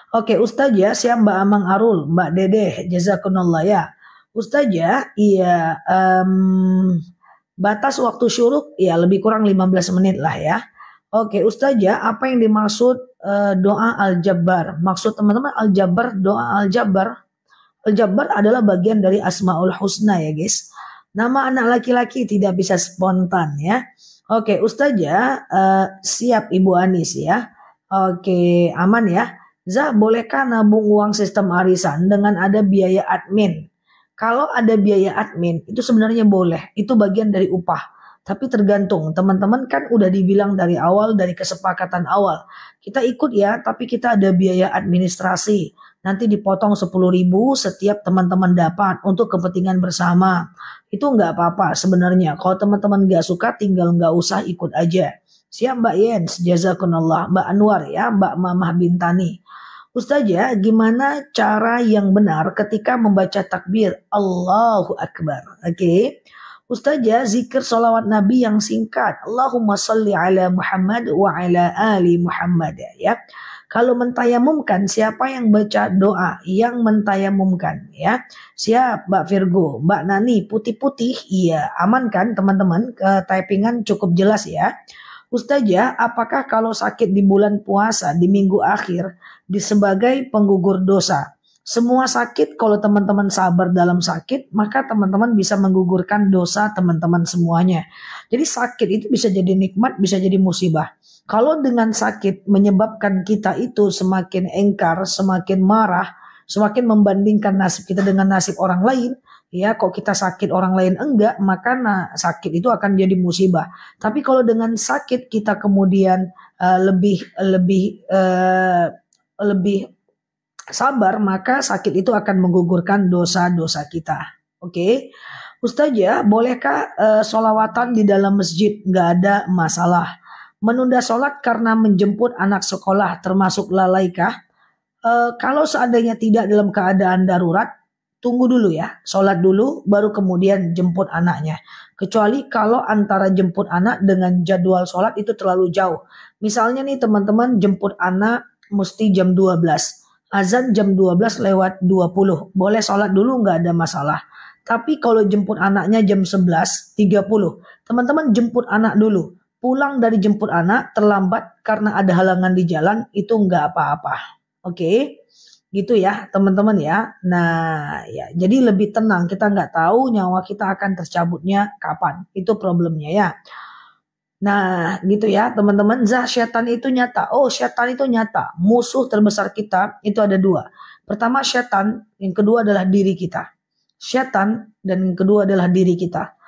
Oke Ustazah, siap Mbak Amang Arul, Mbak Dedeh, jazakumullah ya. Ustazah, iya batas waktu syuruk ya lebih kurang 15 menit lah ya. Oke Ustazah, apa yang dimaksud doa Al-Jabbar? Maksud teman-teman Al-Jabbar, doa Al-Jabbar. Al-Jabbar adalah bagian dari Asmaul Husna ya guys. Nama anak laki-laki tidak bisa spontan ya. Oke, Ustazah, siap Ibu Anis ya. Oke, aman ya. Zah, bolehkah nabung uang sistem arisan dengan ada biaya admin? Kalau ada biaya admin, itu sebenarnya boleh. Itu bagian dari upah. Tapi tergantung, teman-teman kan udah dibilang dari awal, dari kesepakatan awal. Kita ikut ya, tapi kita ada biaya administrasi. Nanti dipotong 10.000 setiap teman-teman dapat untuk kepentingan bersama. Itu nggak apa-apa sebenarnya. Kalau teman-teman nggak suka, tinggal nggak usah ikut aja. Siap Mbak Yens, jazakumullah. Mbak Anwar ya, Mbak Mamah Bintani. Ustazah, gimana cara yang benar ketika membaca takbir Allahu Akbar? Oke. Ustazah, zikir salawat Nabi yang singkat. Allahumma salli ala Muhammad wa ala ali Muhammad. Ya. Kalau mentayamumkan, siapa yang baca doa yang mentayamumkan? Ya. Siap Mbak Virgo, Mbak Nani, putih-putih. Iya, aman kan teman-teman? Typingan cukup jelas ya. Ustazah, apakah kalau sakit di bulan puasa di minggu akhir sebagai penggugur dosa? Semua sakit, kalau teman-teman sabar dalam sakit, maka teman-teman bisa menggugurkan dosa teman-teman semuanya. Jadi sakit itu bisa jadi nikmat, bisa jadi musibah. Kalau dengan sakit menyebabkan kita itu semakin engkar, semakin marah, semakin membandingkan nasib kita dengan nasib orang lain, ya kok kita sakit orang lain enggak, maka sakit itu akan jadi musibah. Tapi kalau dengan sakit kita kemudian lebih sabar, maka sakit itu akan menggugurkan dosa-dosa kita. Oke. Ustazah, bolehkah sholawatan di dalam masjid? Nggak ada masalah. Menunda sholat karena menjemput anak sekolah termasuk lalaikah? Kalau seandainya tidak dalam keadaan darurat, tunggu dulu ya, sholat dulu baru kemudian jemput anaknya. Kecuali kalau antara jemput anak dengan jadwal sholat itu terlalu jauh. Misalnya nih teman-teman jemput anak mesti jam 12. Azan jam 12 lewat 20. Boleh sholat dulu nggak ada masalah. Tapi kalau jemput anaknya jam 11.30, teman-teman jemput anak dulu. Pulang dari jemput anak terlambat karena ada halangan di jalan, itu nggak apa-apa. Oke, gitu ya teman-teman ya. Nah ya, jadi lebih tenang. Kita nggak tahu nyawa kita akan tercabutnya kapan. Itu problemnya ya. Nah gitu ya teman-teman. Zah, syaitan itu nyata. Oh, syaitan itu nyata. Musuh terbesar kita itu ada dua. Pertama syaitan, yang kedua adalah diri kita. Syaitan dan yang kedua adalah diri kita.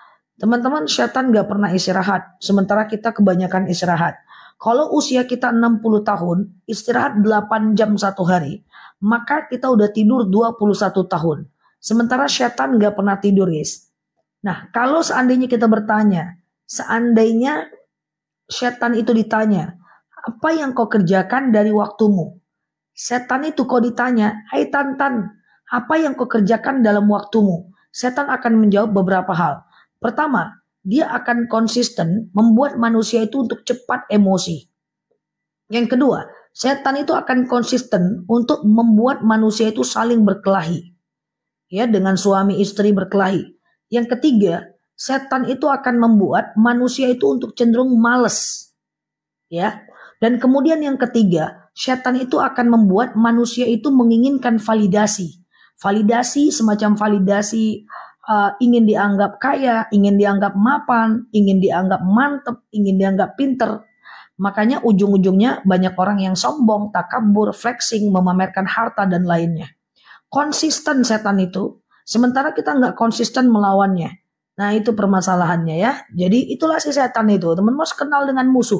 Teman-teman, syaitan gak pernah istirahat. Sementara kita kebanyakan istirahat. Kalau usia kita 60 tahun, istirahat 8 jam satu hari, maka kita udah tidur 21 tahun. Sementara syaitan gak pernah tidur, guys. Nah, kalau seandainya kita bertanya, seandainya setan itu ditanya, apa yang kau kerjakan dari waktumu? Setan itu kau ditanya, hai Tantan, apa yang kau kerjakan dalam waktumu? Setan akan menjawab beberapa hal. Pertama, dia akan konsisten membuat manusia itu untuk cepat emosi. Yang kedua, setan itu akan konsisten untuk membuat manusia itu saling berkelahi. Ya, dengan suami istri berkelahi. Yang ketiga, setan itu akan membuat manusia itu untuk cenderung males. Ya. Dan kemudian yang ketiga, setan itu akan membuat manusia itu menginginkan validasi. Validasi, semacam validasi ingin dianggap kaya, ingin dianggap mapan, ingin dianggap mantep, ingin dianggap pinter. Makanya ujung-ujungnya banyak orang yang sombong, takabur, flexing, memamerkan harta dan lainnya. Konsisten setan itu, sementara kita nggak konsisten melawannya. Nah itu permasalahannya ya. Jadi itulah si setan itu. Teman-teman harus kenal dengan musuh.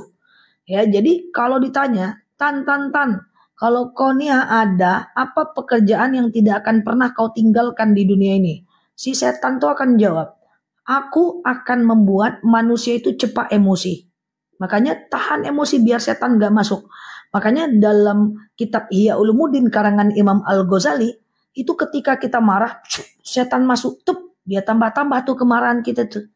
Ya, jadi kalau ditanya, Tan, kalau kau nih ada apa pekerjaan yang tidak akan pernah kau tinggalkan di dunia ini? Si setan tuh akan jawab, aku akan membuat manusia itu cepat emosi. Makanya tahan emosi biar setan gak masuk. Makanya dalam kitab Ihya Ulumuddin karangan Imam Al-Ghazali, itu ketika kita marah, setan masuk, dia tambah-tambah tuh kemarahan kita tuh.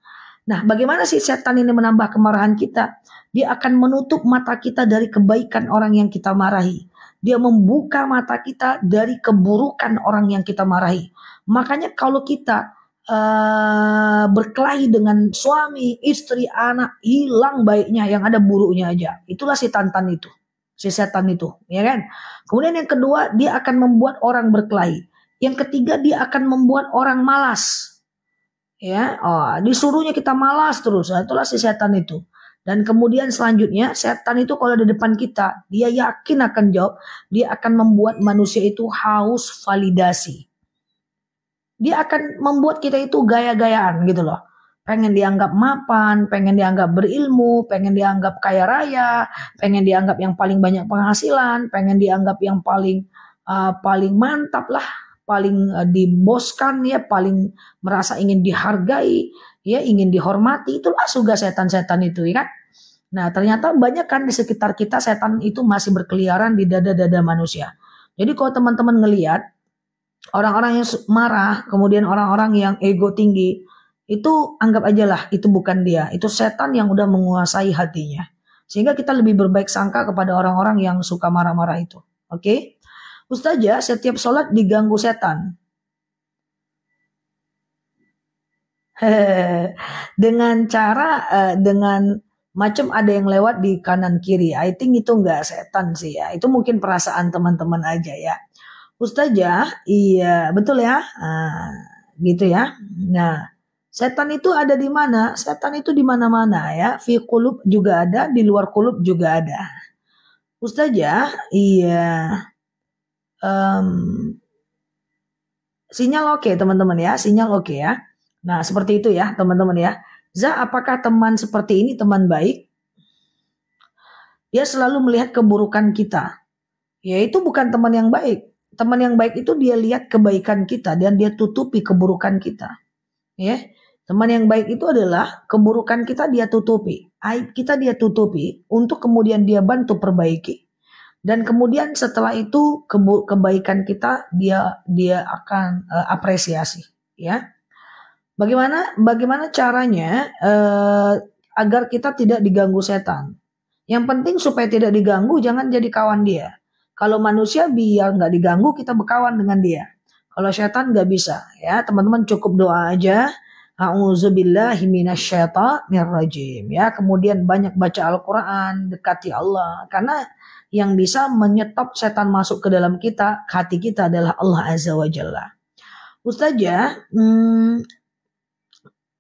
Nah, bagaimana sih setan ini menambah kemarahan kita? Dia akan menutup mata kita dari kebaikan orang yang kita marahi. Dia membuka mata kita dari keburukan orang yang kita marahi. Makanya kalau kita berkelahi dengan suami, istri, anak, hilang baiknya, yang ada buruknya aja. Itulah si Tantan itu, si setan itu, ya kan? Kemudian yang kedua, dia akan membuat orang berkelahi. Yang ketiga, dia akan membuat orang malas. Ya, oh, disuruhnya kita malas terus. Nah, itulah si setan itu. Dan kemudian selanjutnya setan itu kalau di depan kita, dia yakin akan jawab, dia akan membuat manusia itu haus validasi. Dia akan membuat kita itu gaya-gayaan gitu loh. Pengen dianggap mapan, pengen dianggap berilmu, pengen dianggap kaya raya, pengen dianggap yang paling banyak penghasilan, pengen dianggap yang paling mantap lah, paling diboskan ya, paling merasa ingin dihargai, ya ingin dihormati. Itulah juga setan-setan itu ya kan. Nah, ternyata banyak kan di sekitar kita setan itu masih berkeliaran di dada-dada manusia. Jadi kalau teman-teman ngelihat orang-orang yang marah, kemudian orang-orang yang ego tinggi, itu anggap aja lah itu bukan dia, itu setan yang udah menguasai hatinya. Sehingga kita lebih berbaik sangka kepada orang-orang yang suka marah-marah itu. Oke? Ustazah, setiap sholat diganggu setan. Dengan cara dengan macam ada yang lewat di kanan kiri. I think itu enggak setan sih ya. Itu mungkin perasaan teman-teman aja ya. Ustazah, iya betul ya. Gitu ya. Nah, setan itu ada di mana? Setan itu di mana-mana ya. Fi qulub juga ada, di luar qulub juga ada. Ustazah, iya. Em, Sinyal oke teman-teman ya, sinyal oke ya. Nah, seperti itu ya teman-teman ya. Apakah teman seperti ini teman baik? Dia selalu melihat keburukan kita. Ya itu bukan teman yang baik. Teman yang baik itu dia lihat kebaikan kita dan dia tutupi keburukan kita. Ya. Teman yang baik itu adalah keburukan kita dia tutupi, aib kita dia tutupi untuk kemudian dia bantu perbaiki. Dan kemudian setelah itu kebaikan kita dia akan apresiasi, ya. Bagaimana caranya agar kita tidak diganggu setan? Yang penting supaya tidak diganggu, jangan jadi kawan dia. Kalau manusia biar nggak diganggu, kita berkawan dengan dia. Kalau setan nggak bisa, ya teman-teman cukup doa aja. A'udzubillahi minasyaitonirrajim. Ya, kemudian banyak baca Al-Quran, dekati Allah. Karena yang bisa menyetop setan masuk ke dalam kita, hati kita adalah Allah Azza wa Jalla. Ustazah,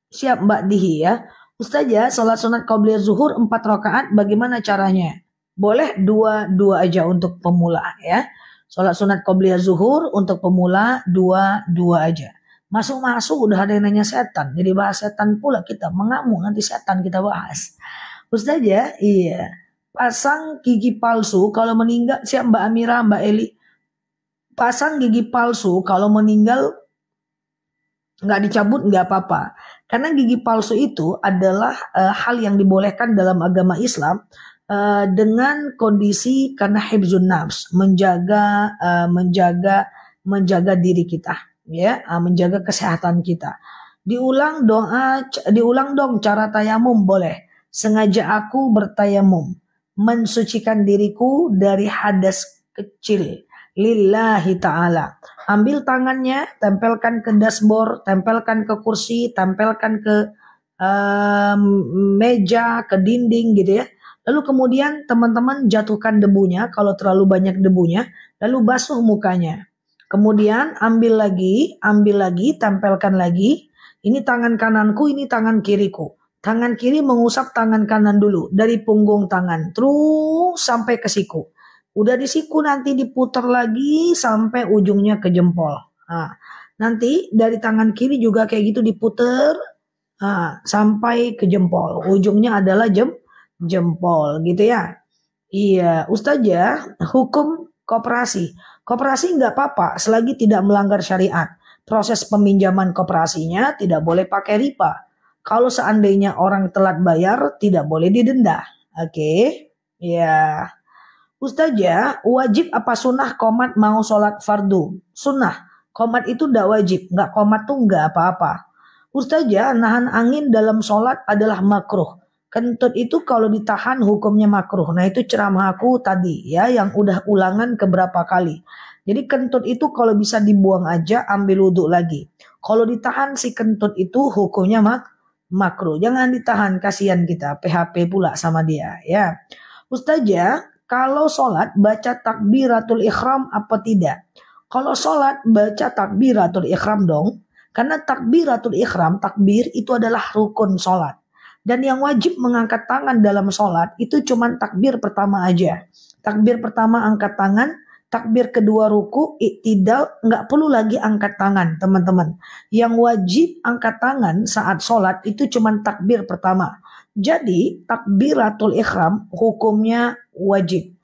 siap Mbak Dihi ya. Ustazah, sholat sunat qabliyah zuhur 4 rakaat bagaimana caranya? Boleh dua aja untuk pemula ya. Sholat sunat qabliyah zuhur untuk pemula dua aja. Masuk-masuk udah ada yang nanya setan. Jadi bahas setan pula kita mengamuk nanti setan kita bahas. Ustazah, iya. Pasang gigi palsu kalau meninggal, siap Mbak Amira, Mbak Eli. Pasang gigi palsu kalau meninggal nggak dicabut nggak apa-apa. Karena gigi palsu itu adalah hal yang dibolehkan dalam agama Islam dengan kondisi karena hifzun nafs, menjaga diri kita, ya, menjaga kesehatan kita. Diulang dong cara tayamum boleh. Sengaja aku bertayamum, mensucikan diriku dari hadas kecil lillahi ta'ala. Ambil tangannya, tempelkan ke dashboard, tempelkan ke kursi, tempelkan ke meja, ke dinding gitu ya. Lalu kemudian teman-teman jatuhkan debunya, kalau terlalu banyak debunya, lalu basuh mukanya. Kemudian ambil lagi, tempelkan lagi. Ini tangan kananku, ini tangan kiriku. Tangan kiri mengusap tangan kanan dulu, dari punggung tangan, terus sampai ke siku. Udah di siku nanti diputar lagi sampai ujungnya ke jempol. Nah, nanti dari tangan kiri juga kayak gitu diputar sampai ke jempol. Ujungnya adalah jempol gitu ya. Iya, Ustazah, hukum koperasi. Koperasi nggak apa-apa selagi tidak melanggar syariat. Proses peminjaman koperasinya tidak boleh pakai riba. Kalau seandainya orang telat bayar tidak boleh didenda. Oke. Ya. Ustazah, wajib apa sunnah komat mau sholat fardu? Sunnah. Komat itu tidak wajib. Nggak komat tuh nggak apa-apa. Ustazah, nahan angin dalam sholat adalah makruh. Kentut itu kalau ditahan hukumnya makruh. Nah itu ceramah aku tadi ya yang udah ulangan keberapa kali. Jadi kentut itu kalau bisa dibuang aja ambil wudhu lagi. Kalau ditahan si kentut itu hukumnya makruh. Jangan ditahan, kasihan kita. PHP pula sama dia ya. Ustazah, kalau sholat baca takbiratul ikhram apa tidak? Kalau sholat baca takbiratul ikhram dong. Karena takbiratul ihram, takbir itu adalah rukun sholat. Dan yang wajib mengangkat tangan dalam sholat itu cuman takbir pertama aja. Takbir pertama angkat tangan, takbir kedua ruku, iktidal, nggak perlu lagi angkat tangan teman-teman. Yang wajib angkat tangan saat sholat itu cuman takbir pertama. Jadi takbiratul ihram hukumnya wajib.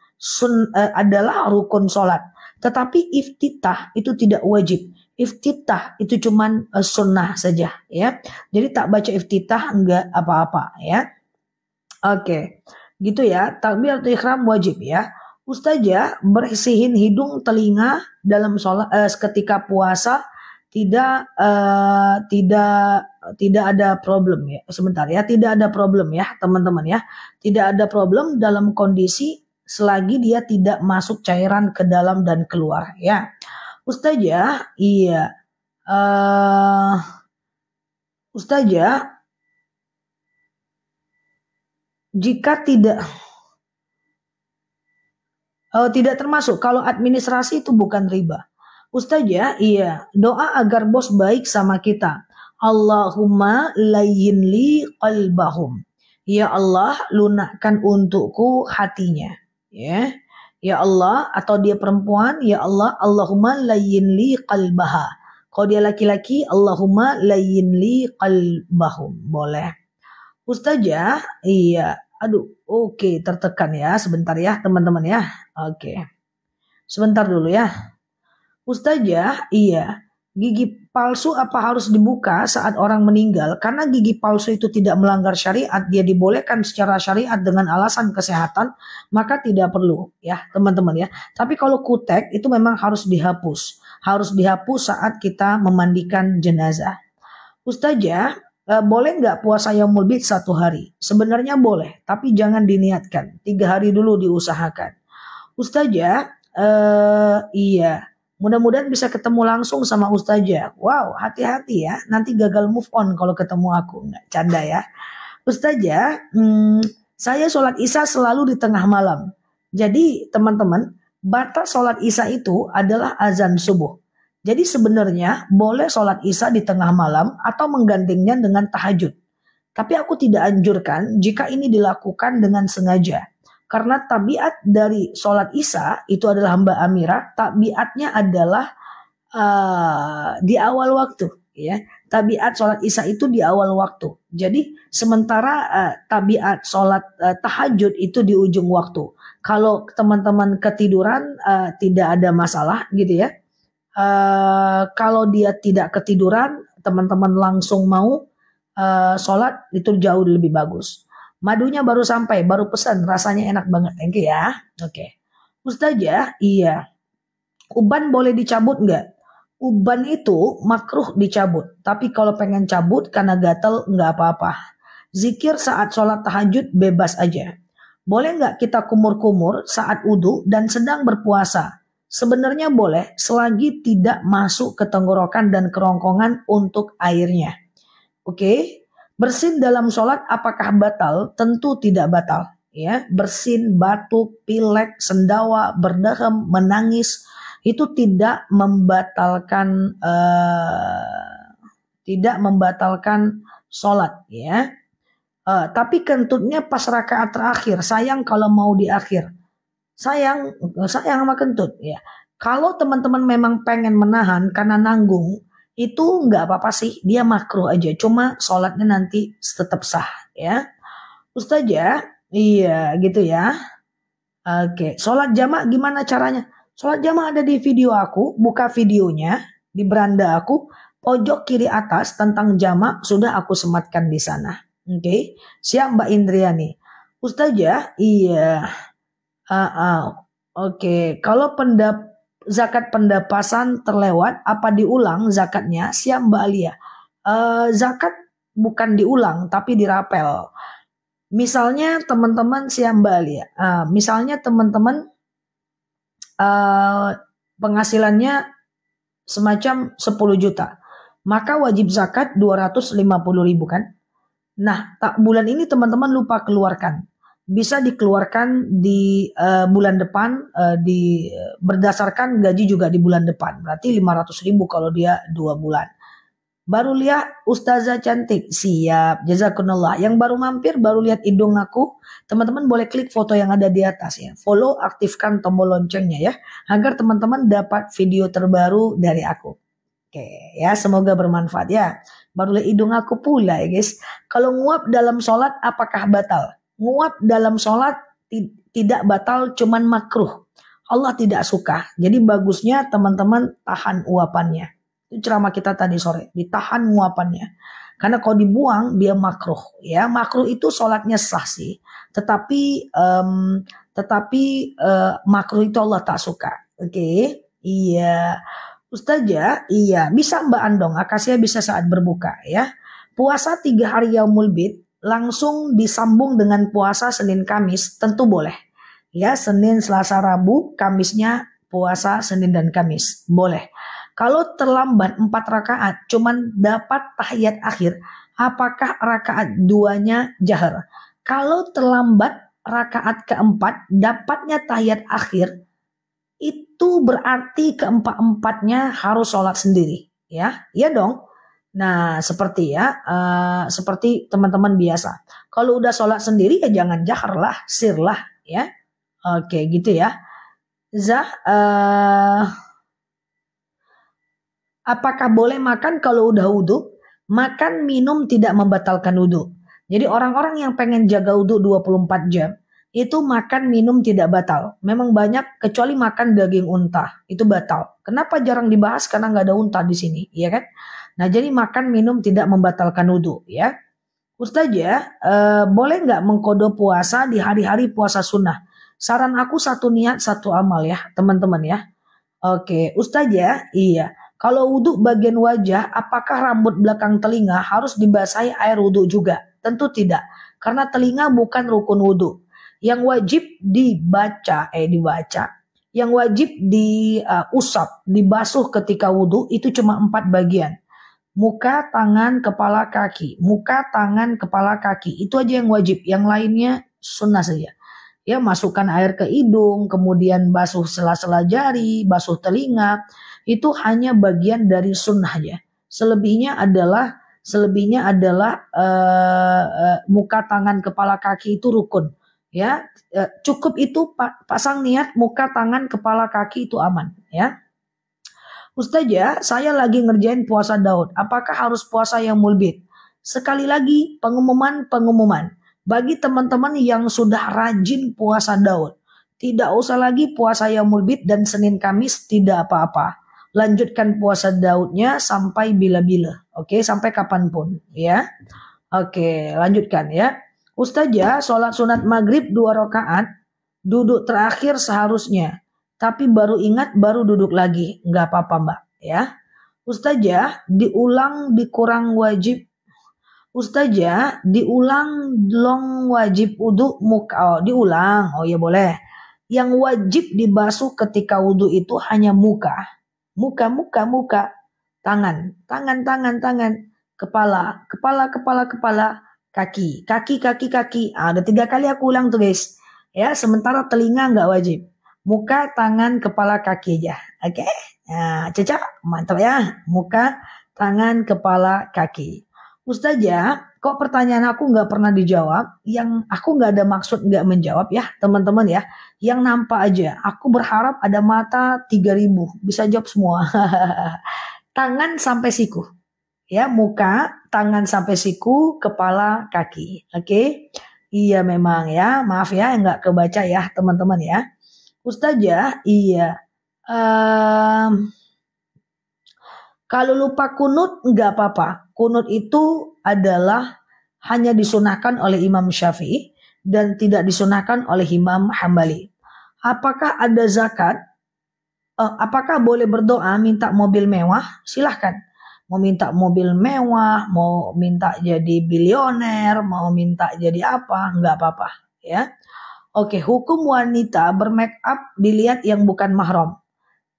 Adalah rukun sholat. Tetapi iftitah itu tidak wajib. Iftitah itu cuman sunnah saja ya. Jadi tak baca iftitah enggak apa-apa ya. Oke. Gitu ya. Takbiratul ihram wajib ya. Ustazah bersihin hidung telinga dalam sholat ketika puasa tidak ada problem ya. Sebentar ya, tidak ada problem ya teman-teman ya. Tidak ada problem dalam kondisi selagi dia tidak masuk cairan ke dalam dan keluar ya. Ustazah, iya. Ustazah, jika tidak termasuk kalau administrasi itu bukan riba. Ustazah, iya. Doa agar bos baik sama kita. Allahumma layyin li qalbahum. Ya Allah, lunakkan untukku hatinya. Ya. Ya Allah, atau dia perempuan, ya Allah, Allahumma layyin li qalbaha. Kalau dia laki-laki, Allahumma layyin li qalbahum. Boleh. Ustazah, iya. Aduh, oke, tertekan ya. Sebentar ya, teman-teman ya. Oke. Sebentar dulu ya. Ustazah, iya. Gigi palsu apa harus dibuka saat orang meninggal? Karena gigi palsu itu tidak melanggar syariat, dia dibolehkan secara syariat dengan alasan kesehatan, maka tidak perlu ya teman-teman ya. Tapi kalau kutek itu memang harus dihapus. Harus dihapus saat kita memandikan jenazah. Ustazah, boleh nggak puasa yaumul bid 1 hari? Sebenarnya boleh, tapi jangan diniatkan. 3 hari dulu diusahakan. Ustazah, iya. Mudah-mudahan bisa ketemu langsung sama Ustazah. Wow, hati-hati ya. Nanti gagal move on kalau ketemu aku. Nggak canda ya. Ustazah, saya sholat isya selalu di tengah malam. Jadi teman-teman, batas sholat isya itu adalah azan subuh. Jadi sebenarnya boleh sholat isya di tengah malam atau menggantinya dengan tahajud. Tapi aku tidak anjurkan jika ini dilakukan dengan sengaja. Karena tabiat dari sholat isya itu adalah Mbak Amira, tabiatnya adalah di awal waktu. Ya, tabiat sholat isya itu di awal waktu. Jadi sementara tabiat sholat tahajud itu di ujung waktu. Kalau teman-teman ketiduran tidak ada masalah gitu ya. Kalau dia tidak ketiduran, teman-teman langsung mau sholat itu jauh lebih bagus. Madunya baru sampai, baru pesan, rasanya enak banget. Thank you ya. Oke. Ustazah, iya. Uban boleh dicabut nggak? Uban itu makruh dicabut. Tapi kalau pengen cabut karena gatel nggak apa-apa. Zikir saat sholat tahajud bebas aja. Boleh nggak kita kumur-kumur saat wudhu dan sedang berpuasa? Sebenarnya boleh selagi tidak masuk ke tenggorokan dan kerongkongan untuk airnya. Oke. Bersin dalam sholat apakah batal? Tentu tidak batal. Ya, bersin, batuk, pilek, sendawa, berdehem, menangis itu tidak membatalkan sholat. Ya, tapi kentutnya pas rakaat terakhir. Sayang kalau mau di akhir. Sayang sama kentut. Ya, kalau teman-teman memang pengen menahan karena nanggung, itu nggak apa-apa sih, dia makruh aja, cuma sholatnya nanti tetap sah ya. Ustazah, iya gitu ya. Oke, sholat jamaah gimana caranya? Sholat jamaah ada di video aku, buka videonya di beranda aku, pojok kiri atas tentang jamaah sudah aku sematkan di sana. Oke, siap Mbak Indriani. Ustazah, iya. Oke, kalau zakat pendapasan terlewat, apa diulang zakatnya? Siap Mbak Alia. Zakat bukan diulang, tapi dirapel. Misalnya teman-teman siap Mbak Alia. Misalnya teman-teman penghasilannya semacam 10 juta. Maka wajib zakat 250.000 kan? Nah, bulan ini teman-teman lupa keluarkan. Bisa dikeluarkan di bulan depan berdasarkan gaji juga di bulan depan. Berarti 500.000 kalau dia 2 bulan. Baru lihat Ustazah cantik. Siap, jazakumullah. Yang baru mampir, baru lihat hidung aku. Teman-teman boleh klik foto yang ada di atas ya. Follow, aktifkan tombol loncengnya ya. Agar teman-teman dapat video terbaru dari aku. Oke ya, semoga bermanfaat ya. Baru lihat hidung aku pula ya guys. Kalau nguap dalam sholat apakah batal? Nguap dalam sholat tidak batal, cuman makruh. Allah tidak suka. Jadi bagusnya teman-teman tahan uapannya. Itu ceramah kita tadi sore, ditahan nguapannya. Karena kalau dibuang dia makruh, ya. Makruh itu sholatnya sah sih, tetapi makruh itu Allah tak suka. Oke. Iya. Ustazah, iya, bisa Mbak Andong, akasia bisa saat berbuka ya. Puasa 3 hari Yaumul Bid langsung disambung dengan puasa Senin Kamis tentu boleh. Ya, Senin, Selasa, Rabu, Kamisnya puasa Senin dan Kamis. Boleh. Kalau terlambat 4 rakaat cuman dapat tahiyat akhir, apakah rakaat 2-nya jahar? Kalau terlambat rakaat keempat dapatnya tahiyat akhir, itu berarti keempat-empatnya harus sholat sendiri. Ya, iya dong. Nah, seperti seperti teman-teman biasa. Kalau udah sholat sendiri ya jangan jahar lah, sir lah ya. Oke, gitu ya. Apakah boleh makan kalau udah wudhu? Makan minum tidak membatalkan wudhu. Jadi orang-orang yang pengen jaga wudhu 24 jam, itu makan minum tidak batal. Memang banyak kecuali makan daging unta, itu batal. Kenapa jarang dibahas? Karena nggak ada unta di sini, ya kan? Nah, jadi makan minum tidak membatalkan wudhu, ya. Ustazah, boleh nggak mengkodo puasa di hari-hari puasa sunnah? Saran aku satu niat satu amal ya, teman-teman ya. Oke, Ustazah, iya. Kalau wudhu bagian wajah, apakah rambut belakang telinga harus dibasahi air wudhu juga? Tentu tidak, karena telinga bukan rukun wudhu. Yang wajib yang wajib diusap, dibasuh ketika wudhu itu cuma 4 bagian. Muka, tangan, kepala, kaki. Muka, tangan, kepala, kaki. Itu aja yang wajib, yang lainnya sunnah saja. Ya, masukkan air ke hidung, kemudian basuh sela-sela jari, basuh telinga. Itu hanya bagian dari sunnah ya. Selebihnya adalah muka, tangan, kepala, kaki itu rukun. Ya, cukup itu pasang niat muka, tangan, kepala, kaki itu aman. Ya, Ustazah, saya lagi ngerjain puasa Daud. Apakah harus puasa yang mulbit? Sekali lagi pengumuman. Bagi teman-teman yang sudah rajin puasa Daud, tidak usah lagi puasa yang mulbit dan Senin Kamis tidak apa-apa. Lanjutkan puasa Daudnya sampai bila-bila. Oke, sampai kapanpun ya. Oke, lanjutkan ya. Ustazah, sholat sunat maghrib 2 rakaat, duduk terakhir seharusnya. Tapi baru ingat baru duduk lagi. Nggak apa-apa Mbak ya. Ustazah, diulang long wajib wudhu muka. Diulang. Oh ya boleh. Yang wajib dibasuh ketika wudhu itu hanya muka. Muka, tangan, kepala, kaki. Ada 3 kali aku ulang tuh guys. Ya, sementara telinga nggak wajib. Muka, tangan, kepala, kaki aja. Oke? Nah, cocok? Mantap ya. Muka, tangan, kepala, kaki. Ustazah, kok pertanyaan aku nggak pernah dijawab? Yang aku nggak ada maksud nggak menjawab ya, teman-teman ya. Yang nampak aja. Aku berharap ada mata 3.000. Bisa jawab semua. Tangan sampai siku. Ya, muka, tangan sampai siku, kepala, kaki. Oke? Iya memang ya. Maaf ya, nggak kebaca ya, teman-teman ya. Ustazah, iya. Kalau lupa kunut nggak apa-apa. Kunut itu adalah hanya disunahkan oleh Imam Syafi'i dan tidak disunahkan oleh Imam Hambali. Apakah ada zakat? Apakah boleh berdoa minta mobil mewah? Silahkan. Mau minta mobil mewah, mau minta jadi bilioner, mau minta jadi apa, nggak apa-apa ya. Oke, hukum wanita bermake up dilihat yang bukan mahram.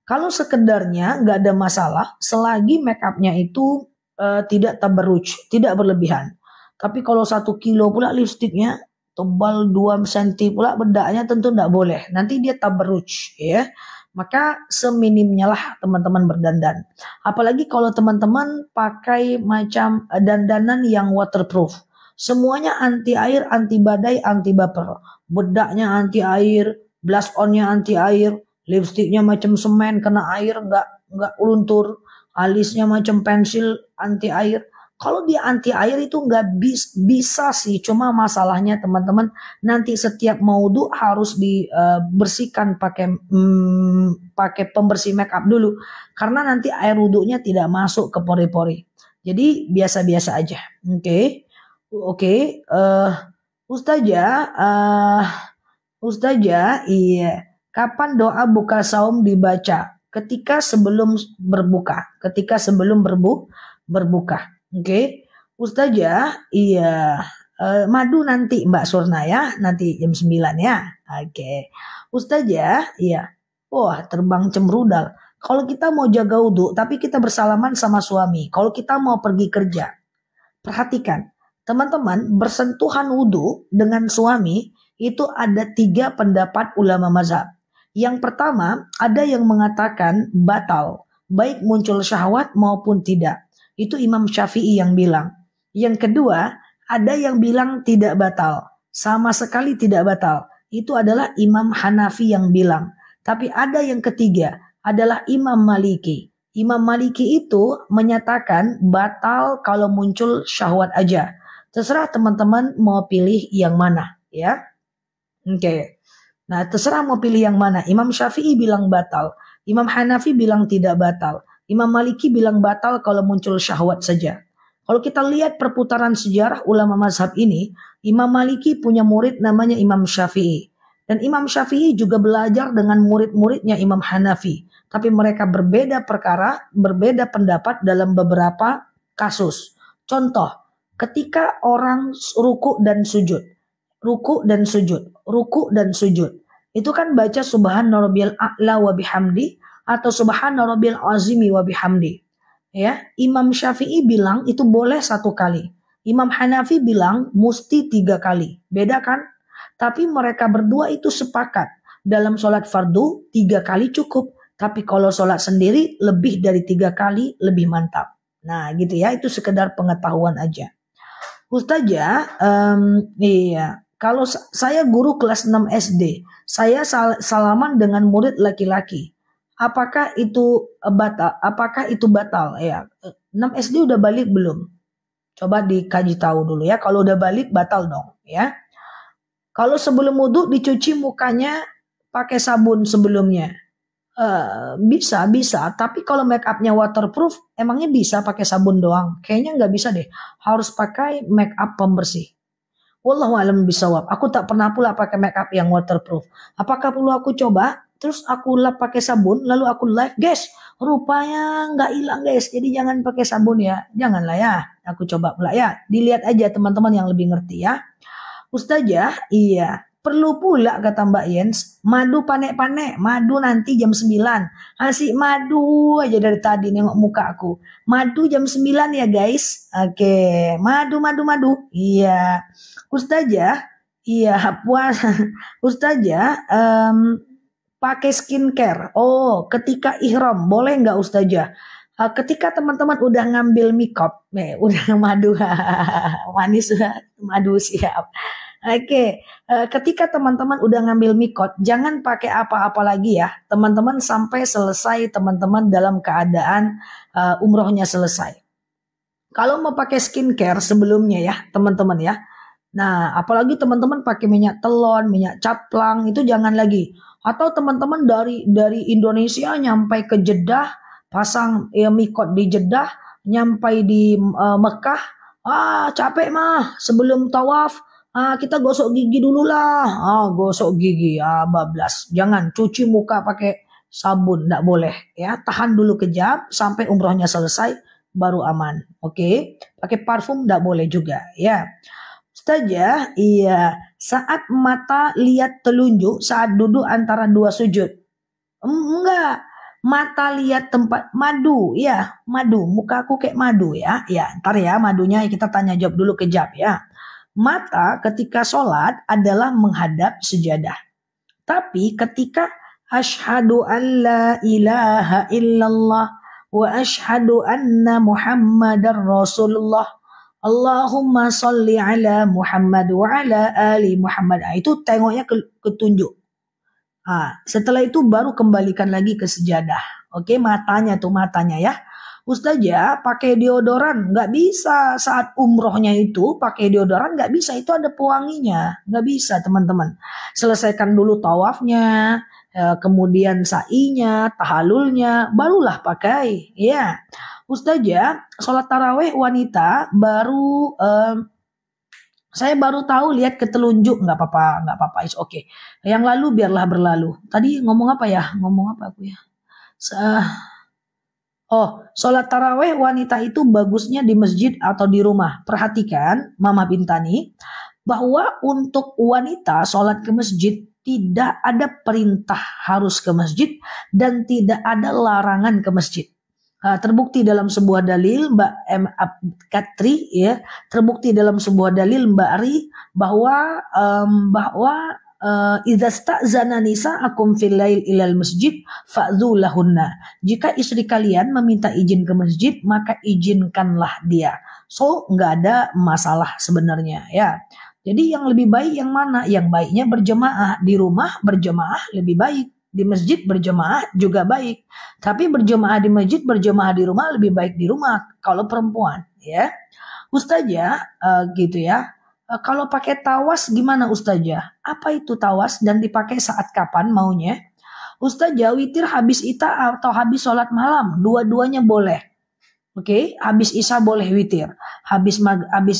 Kalau sekedarnya nggak ada masalah selagi make upnya itu tidak tabarruj, tidak berlebihan. Tapi kalau 1 kilo pula lipstiknya, tebal 2 cm pula bedaknya tentu nggak boleh. Nanti dia tabarruj ya. maka seminimnya lah teman-teman berdandan. Apalagi kalau teman-teman pakai macam dandanan yang waterproof. Semuanya anti air, anti badai, anti baper. Bedaknya anti air, blush onnya anti air, lipstiknya macam semen kena air nggak luntur, alisnya macam pensil anti air. Kalau dia anti air itu nggak bisa sih, cuma masalahnya teman-teman nanti setiap mau wudhu harus dibersihkan pakai pembersih make up dulu, karena nanti air wudhunya tidak masuk ke pori-pori. Jadi biasa-biasa aja. Oke. Ustazah, iya. Kapan doa buka saum dibaca? Ketika sebelum berbuka. Berbuka. Oke. Ustazah, iya. Madu nanti Mbak Surna ya, nanti jam 9 ya. Oke. Ustazah, iya. Wah, terbang cemrudal. Kalau kita mau jaga wudhu, tapi kita bersalaman sama suami. Kalau kita mau pergi kerja, perhatikan. Teman-teman, bersentuhan wudhu dengan suami itu ada 3 pendapat ulama mazhab. Yang pertama, ada yang mengatakan batal, baik muncul syahwat maupun tidak. Itu Imam Syafi'i yang bilang. Yang kedua, ada yang bilang tidak batal, sama sekali tidak batal. Itu adalah Imam Hanafi yang bilang. Tapi ada yang ketiga, adalah Imam Maliki. Imam Maliki itu menyatakan batal kalau muncul syahwat aja. Terserah teman-teman mau pilih yang mana ya. Oke. Nah, terserah mau pilih yang mana. Imam Syafi'i bilang batal, Imam Hanafi bilang tidak batal, Imam Maliki bilang batal kalau muncul syahwat saja. Kalau kita lihat perputaran sejarah ulama mazhab ini, Imam Maliki punya murid namanya Imam Syafi'i. Dan Imam Syafi'i juga belajar dengan murid-muridnya Imam Hanafi. Tapi mereka berbeda perkara, berbeda pendapat dalam beberapa kasus. Contoh, ketika orang ruku dan sujud. Itu kan baca subhana rabbiyal a'la wa bihamdi atau subhana rabbiyal azimi wa bihamdi. Ya, Imam Syafi'i bilang itu boleh 1 kali. Imam Hanafi bilang mesti 3 kali. Beda kan? Tapi mereka berdua itu sepakat. Dalam sholat fardu 3 kali cukup. Tapi kalau sholat sendiri lebih dari 3 kali lebih mantap. Nah gitu ya, itu sekedar pengetahuan aja. Ustazah, iya. Kalau saya guru kelas 6 SD, saya salaman dengan murid laki-laki. Apakah itu batal? Ya, 6 SD udah balik belum? Coba dikaji tahu dulu ya. Kalau udah balik batal dong ya. Kalau sebelum wudhu dicuci mukanya pakai sabun sebelumnya. Bisa. Tapi kalau make upnya waterproof, emangnya bisa pakai sabun doang? Kayaknya nggak bisa deh. Harus pakai make up pembersih. Wallahu a'lam bishawab. Aku tak pernah pula pakai make up yang waterproof. Apakah perlu aku coba? Terus aku lap pakai sabun, lalu aku live, guys. Rupanya nggak hilang guys. Jadi jangan pakai sabun ya. Janganlah ya. Aku coba pula ya. Dilihat aja teman-teman yang lebih ngerti ya. Ustazah, iya. Perlu pula kata Mbak Yens, madu panek-panek, madu nanti jam 9. Asik madu aja dari tadi nengok muka aku. Madu jam 9 ya guys. Oke, madu. Iya. Ustazah, iya puasa. Ustazah, pakai skincare. Oh, ketika ihram boleh nggak Ustazah? Ketika teman-teman udah ngambil makeup, udah madu, manis, madu siap. Oke, ketika teman-teman udah ngambil mikot, jangan pakai apa-apa lagi ya, teman-teman sampai selesai teman-teman dalam keadaan umrohnya selesai. Kalau mau pakai skincare sebelumnya ya, teman-teman ya. Nah, apalagi teman-teman pakai minyak telon, minyak caplang itu jangan lagi. Atau teman-teman dari Indonesia nyampai ke Jeddah, pasang mikot di Jeddah, nyampai di Mekah, capek mah sebelum tawaf. Kita gosok gigi dulu lah. Gosok gigi, bablas. Jangan cuci muka pakai sabun, enggak boleh ya. Tahan dulu kejap sampai umrohnya selesai baru aman. Oke. Pakai parfum enggak boleh juga ya. Ustazah, iya. Saat mata lihat telunjuk saat duduk antara 2 sujud. Enggak. Mata lihat tempat madu ya, madu. Muka aku kayak madu ya. Ya, ntar ya madunya kita tanya jawab dulu kejap ya. Mata ketika sholat adalah menghadap sejadah. Tapi ketika Asyhadu an la ilaha illallah wa asyhadu anna Muhammadar Rasulullah. Allahumma sholli ala Muhammad wa ala ali Muhammad. Itu tengoknya ketunjuk. Setelah itu baru kembalikan lagi ke sejadah. Oke, matanya ya. Ustazah pakai deodoran nggak bisa saat umrohnya itu pakai deodoran nggak bisa, itu ada pewanginya, nggak bisa teman-teman. Selesaikan dulu tawafnya, kemudian sa'inya, tahalulnya, barulah pakai. Ya, Ustazah sholat taraweh wanita baru saya baru tahu lihat ketelunjuk, nggak apa-apa, it's okay. Yang lalu biarlah berlalu. Tadi ngomong apa ya? Ngomong apa aku ya? Sholat taraweh wanita itu bagusnya di masjid atau di rumah. Perhatikan, Mama Bintani, bahwa untuk wanita sholat ke masjid tidak ada perintah harus ke masjid dan tidak ada larangan ke masjid. Terbukti dalam sebuah dalil Mbak Katri ya, terbukti dalam sebuah dalil Mbak Ari bahwa idza sta'zana nisa'akum fil lail ilal masjid fa'dzu lahunna. Jika istri kalian meminta izin ke masjid, maka izinkanlah dia. So, nggak ada masalah sebenarnya ya. Jadi yang lebih baik yang mana? Yang baiknya berjemaah. Di rumah berjemaah lebih baik. Di masjid berjemaah juga baik. Tapi berjemaah di masjid, berjemaah di rumah lebih baik di rumah kalau perempuan ya. Ustazah gitu ya. Kalau pakai tawas gimana Ustazah? Apa itu tawas dan dipakai saat kapan maunya? Ustazah witir habis isya atau habis sholat malam, dua-duanya boleh. Oke, habis isya boleh witir. Habis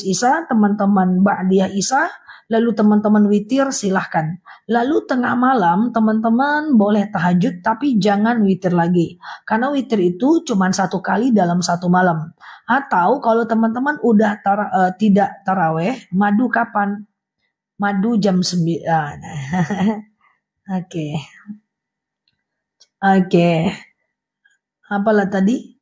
isya teman-teman ba'diyah isya, lalu teman-teman witir silahkan. Lalu tengah malam teman-teman boleh tahajud tapi jangan witir lagi. Karena witir itu cuma satu kali dalam satu malam. Atau kalau teman-teman udah tidak taraweh, madu kapan? Madu jam 9. Oke. Apalah tadi?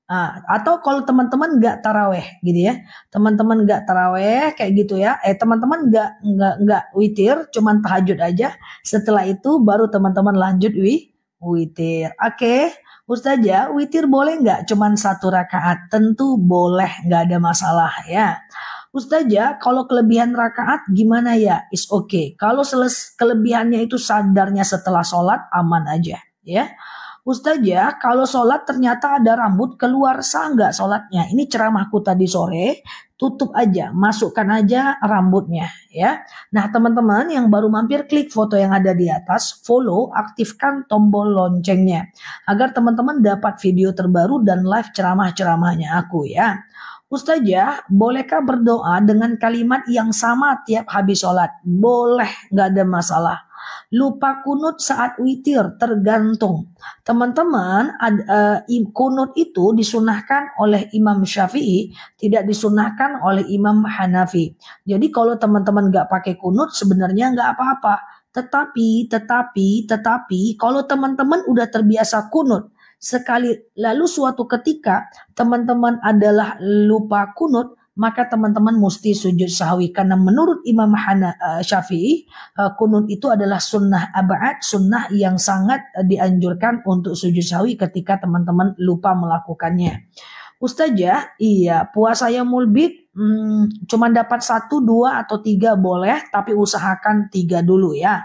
Atau kalau teman-teman nggak taraweh gitu ya, teman-teman nggak taraweh kayak gitu ya, teman-teman nggak witir, cuman tahajud aja. Setelah itu baru teman-teman lanjut witir. Oke, Ustazah, witir boleh nggak cuman 1 rakaat? Tentu boleh, nggak ada masalah ya. Ustazah, kalau kelebihan rakaat gimana ya? Is okay. Kalau kelebihannya itu sadarnya setelah sholat, aman aja ya. Ustazah, kalau sholat ternyata ada rambut keluar, sah nggak sholatnya? Ini ceramahku tadi sore, tutup aja, masukkan aja rambutnya ya. Nah teman-teman yang baru mampir, klik foto yang ada di atas, follow, aktifkan tombol loncengnya. Agar teman-teman dapat video terbaru dan live ceramah-ceramahnya aku ya. Ustazah, bolehkah berdoa dengan kalimat yang sama tiap habis sholat? Boleh, nggak ada masalah. Lupa kunut saat witir, tergantung. Teman-teman, kunut itu disunahkan oleh Imam Syafi'i, tidak disunahkan oleh Imam Hanafi. Jadi kalau teman-teman nggak pakai kunut sebenarnya nggak apa-apa. Tetapi kalau teman-teman udah terbiasa kunut, sekali lalu suatu ketika teman-teman adalah lupa kunut, maka teman-teman mesti sujud sahwi. Karena menurut Imam Syafi'i, kunut itu adalah sunnah abad, sunnah yang sangat dianjurkan untuk sujud sahwi ketika teman-teman lupa melakukannya. Ustazah, iya puasa yaumul bid cuma dapat 1, 2 atau 3 boleh, tapi usahakan 3 dulu ya.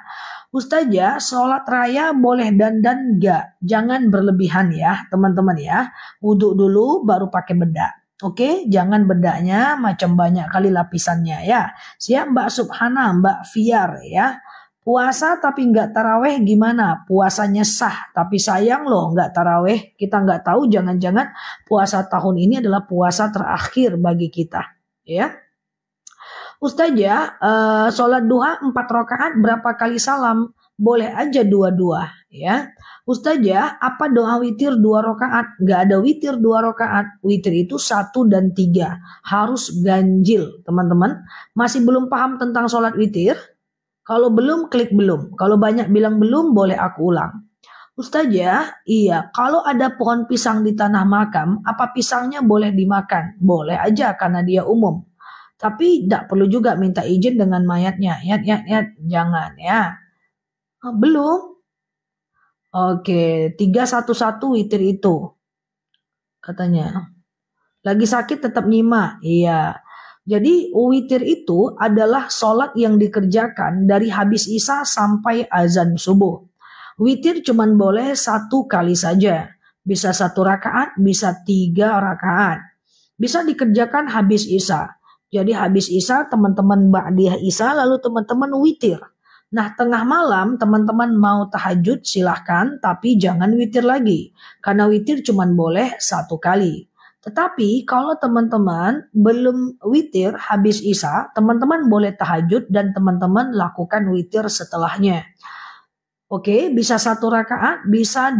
Ustazah, sholat raya boleh dandan enggak? Jangan berlebihan ya teman-teman ya. Wudhu dulu baru pakai bedak. Oke, jangan bedaknya macam banyak kali lapisannya ya. Siap Mbak Subhana, Mbak Fiar ya. Puasa tapi nggak taraweh gimana? Puasanya sah, tapi sayang loh nggak taraweh. Kita nggak tahu, jangan-jangan puasa tahun ini adalah puasa terakhir bagi kita ya. Ustazah, sholat duha 4 rakaat berapa kali salam? Boleh aja 2-2 ya. Ustazah, apa doa witir 2 rakaat? Gak ada witir 2 rakaat. Witir itu 1 dan 3. Harus ganjil teman-teman. Masih belum paham tentang sholat witir? Kalau belum, klik belum. Kalau banyak bilang belum, boleh aku ulang. Ustazah, iya, kalau ada pohon pisang di tanah makam, apa pisangnya boleh dimakan? Boleh aja karena dia umum. Tapi tidak perlu juga minta izin dengan mayatnya. Jangan ya. Belum. Oke, 311 witir itu katanya. Lagi sakit tetap nyimak. Iya. Jadi witir itu adalah sholat yang dikerjakan dari habis isya sampai azan subuh. Witir cuman boleh 1 kali saja. Bisa 1 rakaat, bisa 3 rakaat. Bisa dikerjakan habis isya. Jadi habis isya teman-teman ba'diyah isya lalu teman-teman witir. Nah tengah malam teman-teman mau tahajud silahkan tapi jangan witir lagi. Karena witir cuman boleh 1 kali. Tetapi kalau teman-teman belum witir habis isya, teman-teman boleh tahajud dan teman-teman lakukan witir setelahnya. Oke, bisa 1 rakaat, bisa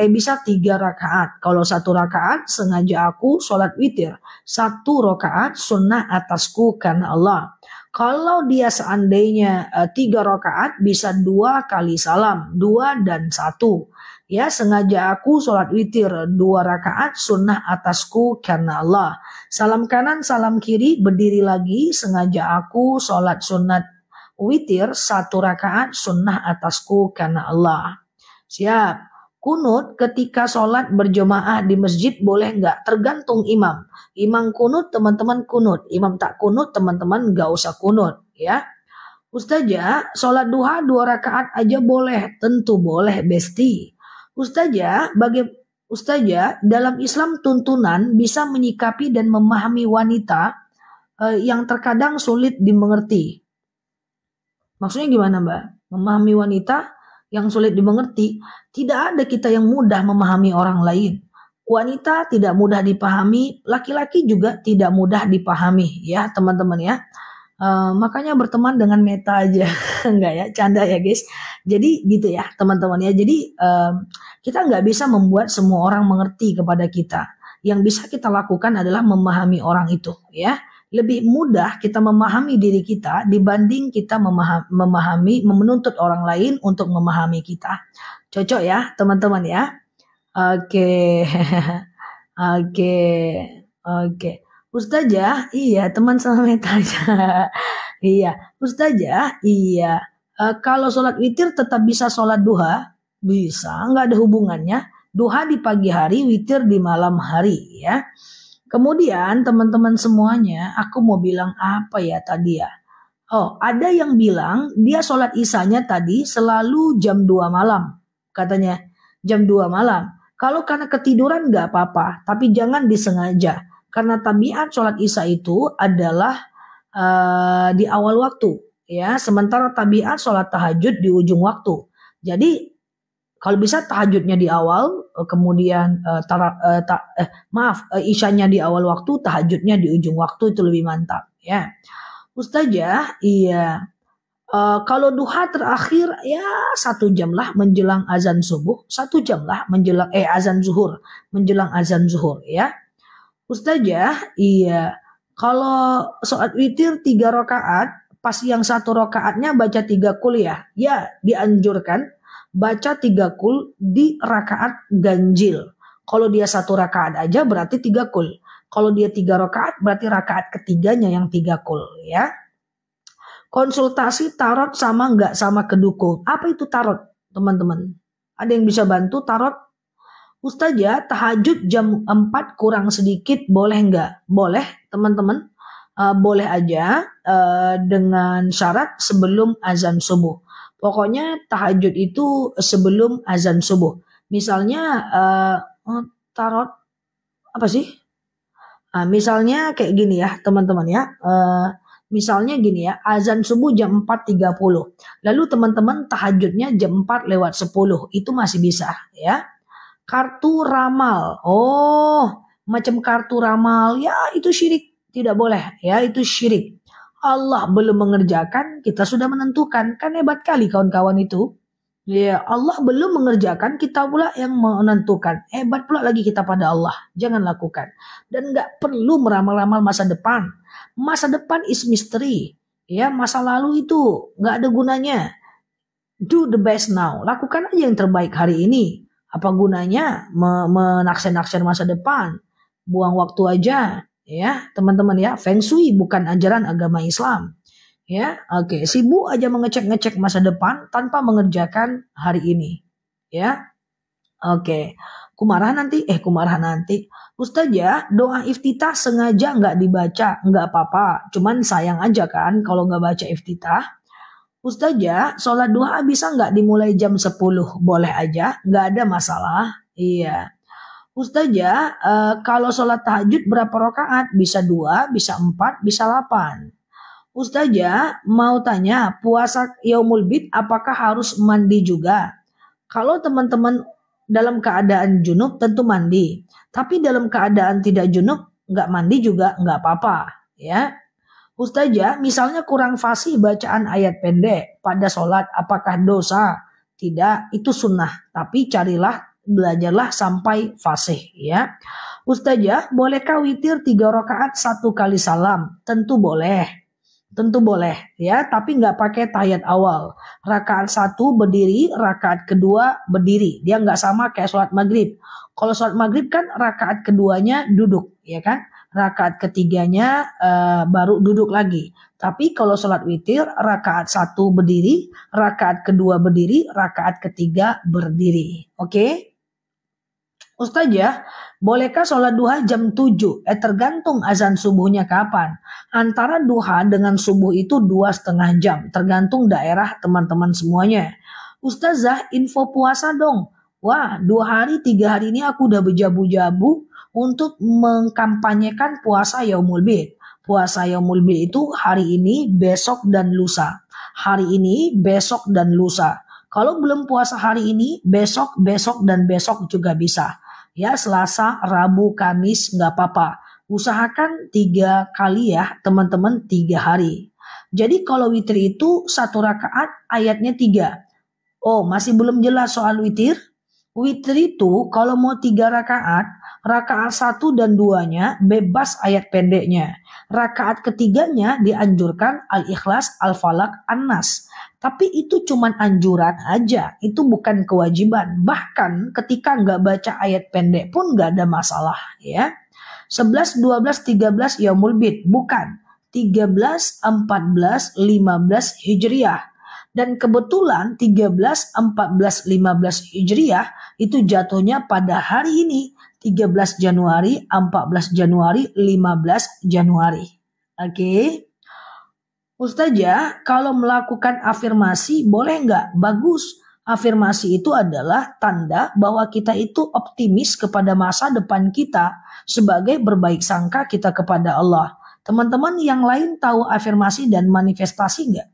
bisa 3 rakaat. Kalau 1 rakaat sengaja aku sholat witir. 1 rakaat sunnah atasku karena Allah. Kalau dia seandainya 3 rakaat bisa 2 kali salam, 2 dan 1. Ya, sengaja aku sholat witir 2 rakaat sunnah atasku karena Allah. Salam kanan, salam kiri, berdiri lagi, sengaja aku sholat sunat witir 1 rakaat sunnah atasku karena Allah. Siap. Kunut ketika sholat berjamaah di masjid boleh nggak? Tergantung imam. Imam kunut teman-teman kunut. Imam tak kunut teman-teman nggak usah kunut. Ya. Ustazah, sholat duha 2 rakaat aja boleh. Tentu boleh besti. Ustazah, dalam Islam tuntunan bisa menyikapi dan memahami wanita yang terkadang sulit dimengerti. Maksudnya gimana Mbak? Memahami wanita yang sulit dimengerti. Tidak ada kita yang mudah memahami orang lain. Wanita tidak mudah dipahami, laki-laki juga tidak mudah dipahami ya teman-teman ya. Makanya berteman dengan meta aja. Enggak ya, canda ya guys. Jadi gitu ya teman-teman ya. Jadi kita nggak bisa membuat semua orang mengerti kepada kita. Yang bisa kita lakukan adalah memahami orang itu ya. Lebih mudah kita memahami diri kita dibanding kita menuntut orang lain untuk memahami kita. Cocok ya teman-teman ya. Oke. Oke. Ustazah, iya teman sama metanya. Iya. Ustazah, iya. Kalau sholat witir tetap bisa sholat duha? Bisa, nggak ada hubungannya. Duha di pagi hari, witir di malam hari ya. Kemudian teman-teman semuanya, aku mau bilang apa ya tadi ya? Oh, ada yang bilang dia sholat isyanya tadi selalu jam 2 malam. Katanya jam 2 malam. Kalau karena ketiduran nggak apa-apa, tapi jangan disengaja. Karena tabiat sholat isya itu adalah di awal waktu. Ya, sementara tabiat sholat tahajud di ujung waktu. Jadi kalau bisa tahajudnya di awal, kemudian isyanya di awal waktu, tahajudnya di ujung waktu itu lebih mantap. Ya, Ustazah, iya. Kalau duha terakhir ya 1 jam lah menjelang azan subuh, 1 jam lah menjelang azan zuhur, menjelang azan zuhur. Ya, Ustazah, iya. Kalau sholat witir 3 rakaat, pas yang 1 rakaatnya baca 3 qul ya, dianjurkan baca 3 qul di rakaat ganjil. Kalau dia 1 rakaat aja berarti 3 qul. Kalau dia 3 rakaat berarti rakaat ketiganya yang 3 qul ya. Konsultasi tarot sama nggak sama kedukun? Apa itu tarot teman-teman? Ada yang bisa bantu tarot? Ustazah, tahajud jam 4 kurang sedikit boleh nggak? Boleh teman-teman. Boleh aja dengan syarat sebelum azan subuh. Pokoknya tahajud itu sebelum azan subuh. Misalnya tarot apa sih? Misalnya kayak gini ya teman-teman ya. Misalnya gini ya, azan subuh jam 4.30. Lalu teman-teman tahajudnya jam 4:10. Itu masih bisa ya. Kartu ramal. Oh, macam kartu ramal. Ya itu syirik. Tidak boleh ya, itu syirik. Allah belum mengerjakan, kita sudah menentukan. Kan hebat kali kawan-kawan itu. Ya, Allah belum mengerjakan, kita pula yang menentukan. Hebat pula lagi kita pada Allah. Jangan lakukan. Dan nggak perlu meramal-ramal masa depan. Masa depan is mystery. Ya, masa lalu itu nggak ada gunanya. Do the best now. Lakukan aja yang terbaik hari ini. Apa gunanya menaksir-naksir masa depan? Buang waktu aja. Ya, teman-teman ya, Feng Shui bukan ajaran agama Islam. Ya, oke, sibuk aja mengecek-ngecek masa depan tanpa mengerjakan hari ini. ya. Oke, kumarahan nanti. Ustazah, doa iftitah sengaja nggak dibaca, nggak apa-apa. Cuman sayang aja kan kalau nggak baca iftitah. Ustazah, sholat duha bisa nggak dimulai jam 10? Boleh aja, nggak ada masalah. Iya. Ustazah, kalau sholat tahajud berapa rakaat? Bisa 2, bisa 4, bisa 8. Ustazah, mau tanya, puasa Yaumul Bid apakah harus mandi juga? Kalau teman-teman dalam keadaan junub tentu mandi. Tapi dalam keadaan tidak junub nggak mandi juga nggak apa-apa. Ya, Ustazah, misalnya kurang fasih bacaan ayat pendek pada sholat, apakah dosa? Tidak, itu sunnah. Tapi belajarlah sampai fasih. Ya, Ustazah, bolehkah witir 3 rakaat 1 kali salam? Tentu boleh. Tentu boleh ya, tapi nggak pakai tahiyat awal. Rakaat 1 berdiri, rakaat kedua berdiri. Dia nggak sama kayak sholat maghrib. Kalau sholat maghrib kan rakaat keduanya duduk, ya kan? Rakaat ketiganya baru duduk lagi. Tapi kalau sholat witir, rakaat 1 berdiri, rakaat kedua berdiri, rakaat ketiga berdiri. Oke? Ustazah, bolehkah sholat duha jam 7? Tergantung azan subuhnya kapan. Antara duha dengan subuh itu 2,5 jam. Tergantung daerah teman-teman semuanya. Ustazah, info puasa dong. Wah, 2 hari, 3 hari ini aku udah berjabu-jabu untuk mengkampanyekan puasa Yaumul Bid. Puasa Yaumul Bid itu hari ini, besok, dan lusa. Hari ini, besok, dan lusa. Kalau belum puasa hari ini, besok, besok, dan besok juga bisa. Ya, Selasa, Rabu, Kamis nggak apa-apa. Usahakan 3 kali ya teman-teman, 3 hari. Jadi kalau witir itu 1 rakaat ayatnya 3. Oh, masih belum jelas soal witir? Witir itu kalau mau 3 rakaat, rakaat 1 dan 2-nya bebas ayat pendeknya. Rakaat ketiganya dianjurkan Al-Ikhlas, Al-Falaq, An-Nas. Tapi itu cuman anjuran aja, itu bukan kewajiban. Bahkan ketika nggak baca ayat pendek pun nggak ada masalah ya. 11, 12, 13 Yaumul Bid, bukan. 13, 14, 15 Hijriah. Dan kebetulan 13, 14, 15 Hijriah itu jatuhnya pada hari ini. 13 Januari, 14 Januari, 15 Januari. Oke. Ustazah, kalau melakukan afirmasi boleh nggak? Bagus. Afirmasi itu adalah tanda bahwa kita itu optimis kepada masa depan kita sebagai berbaik sangka kita kepada Allah. Teman-teman yang lain tahu afirmasi dan manifestasi nggak?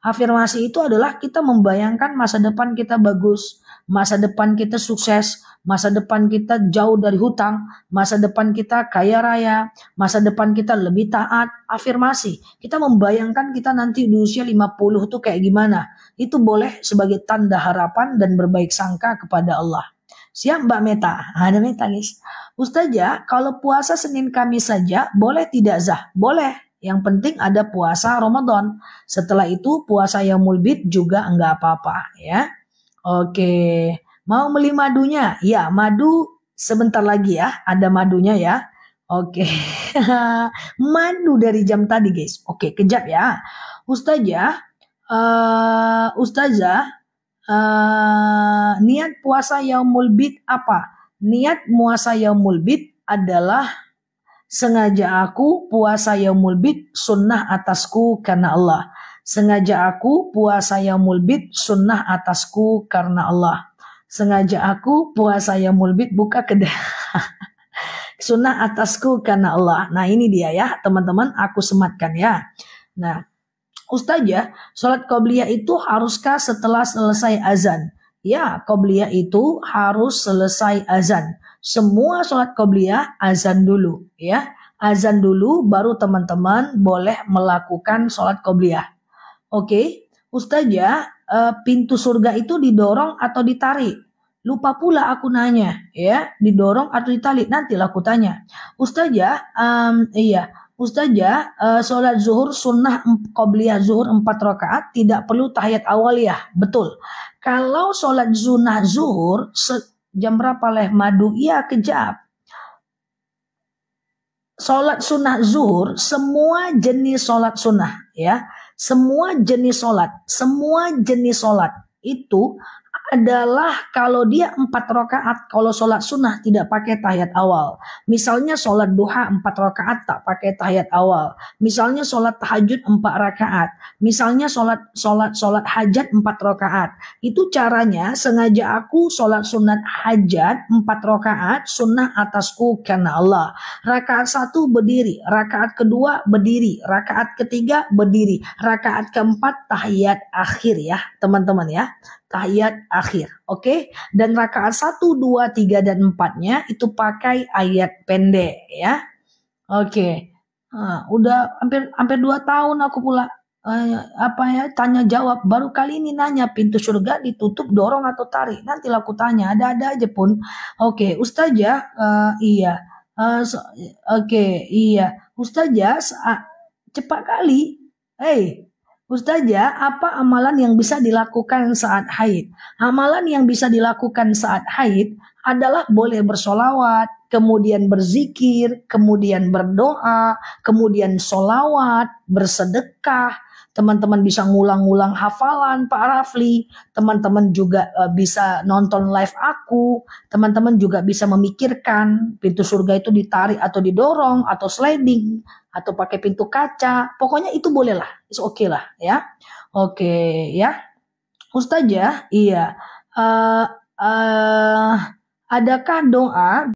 Afirmasi itu adalah kita membayangkan masa depan kita bagus, masa depan kita sukses, masa depan kita jauh dari hutang, masa depan kita kaya raya, masa depan kita lebih taat. Afirmasi, kita membayangkan kita nanti di usia 50 tuh kayak gimana. Itu boleh sebagai tanda harapan dan berbaik sangka kepada Allah. Siap Mbak Meta? Ada Meta guys. Ustazah, kalau puasa Senin Kamis saja boleh tidak Zah? Boleh. Yang penting ada puasa Ramadan. Setelah itu puasa Yaumul Bid juga enggak apa-apa ya. Oke. Mau beli madunya? Ya, madu sebentar lagi ya. Ada madunya ya. Oke. Madu dari jam tadi guys. Oke, kejap ya. Ustazah, niat puasa Yaumul Bid apa? Niat puasa Yaumul Bid adalah sengaja aku puasa Yaumul Bid sunnah atasku karena Allah. Sengaja aku puasa Yaumul Bid sunnah atasku karena Allah. Sengaja aku puasa Yaumul Bid buka kedai. Sunnah atasku karena Allah. Nah ini dia ya teman-teman, aku sematkan ya. Nah Ustazah, sholat qobliyah itu haruskah setelah selesai azan? Ya, qobliyah itu harus selesai azan. Semua sholat qobliyah azan dulu ya. Azan dulu baru teman-teman boleh melakukan sholat qobliyah. Oke, Ustazah, pintu surga itu didorong atau ditarik? Lupa pula aku nanya ya, didorong atau ditarik? Nantilah aku tanya. Ustazah, iya. Ustazah, sholat zuhur sunnah qobliyah zuhur 4 rakaat tidak perlu tahiyat awal ya? Betul. Kalau sholat sunnah zuhur jam berapa leh madu? Iya kejap. Sholat sunnah zuhur, semua jenis sholat sunnah ya. Semua jenis sholat itu adalah kalau dia 4 rakaat, kalau sholat sunnah tidak pakai tahiyat awal. Misalnya sholat duha 4 rakaat tak pakai tahiyat awal. Misalnya sholat tahajud 4 rakaat. Misalnya sholat hajat 4 rakaat. Itu caranya sengaja aku sholat sunat hajat 4 rakaat sunnah atasku karena Allah. Rakaat 1 berdiri, rakaat kedua berdiri, rakaat ketiga berdiri, rakaat keempat tahiyat akhir ya teman-teman ya. Tahiyat akhir, oke? Dan rakaat 1, 2, 3, dan 4-nya itu pakai ayat pendek ya. Oke. Udah hampir 2 tahun aku pula tanya jawab. Baru kali ini nanya pintu surga ditutup, dorong atau tarik. Nanti aku tanya, ada aja pun. Oke, Ustazah, iya. Oke, iya. Ustazah, cepat kali. Ustazah, apa amalan yang bisa dilakukan saat haid? Amalan yang bisa dilakukan saat haid adalah boleh bersolawat, kemudian berzikir, kemudian berdoa, kemudian solawat, bersedekah. Teman-teman bisa ngulang-ngulang hafalan Pak Rafli. Teman-teman juga bisa nonton live aku. Teman-teman juga bisa memikirkan pintu surga itu ditarik atau didorong atau sliding atau pakai pintu kaca. Pokoknya itu boleh lah. It's okay lah ya. Oke ya. Ustazah, iya. Adakah doa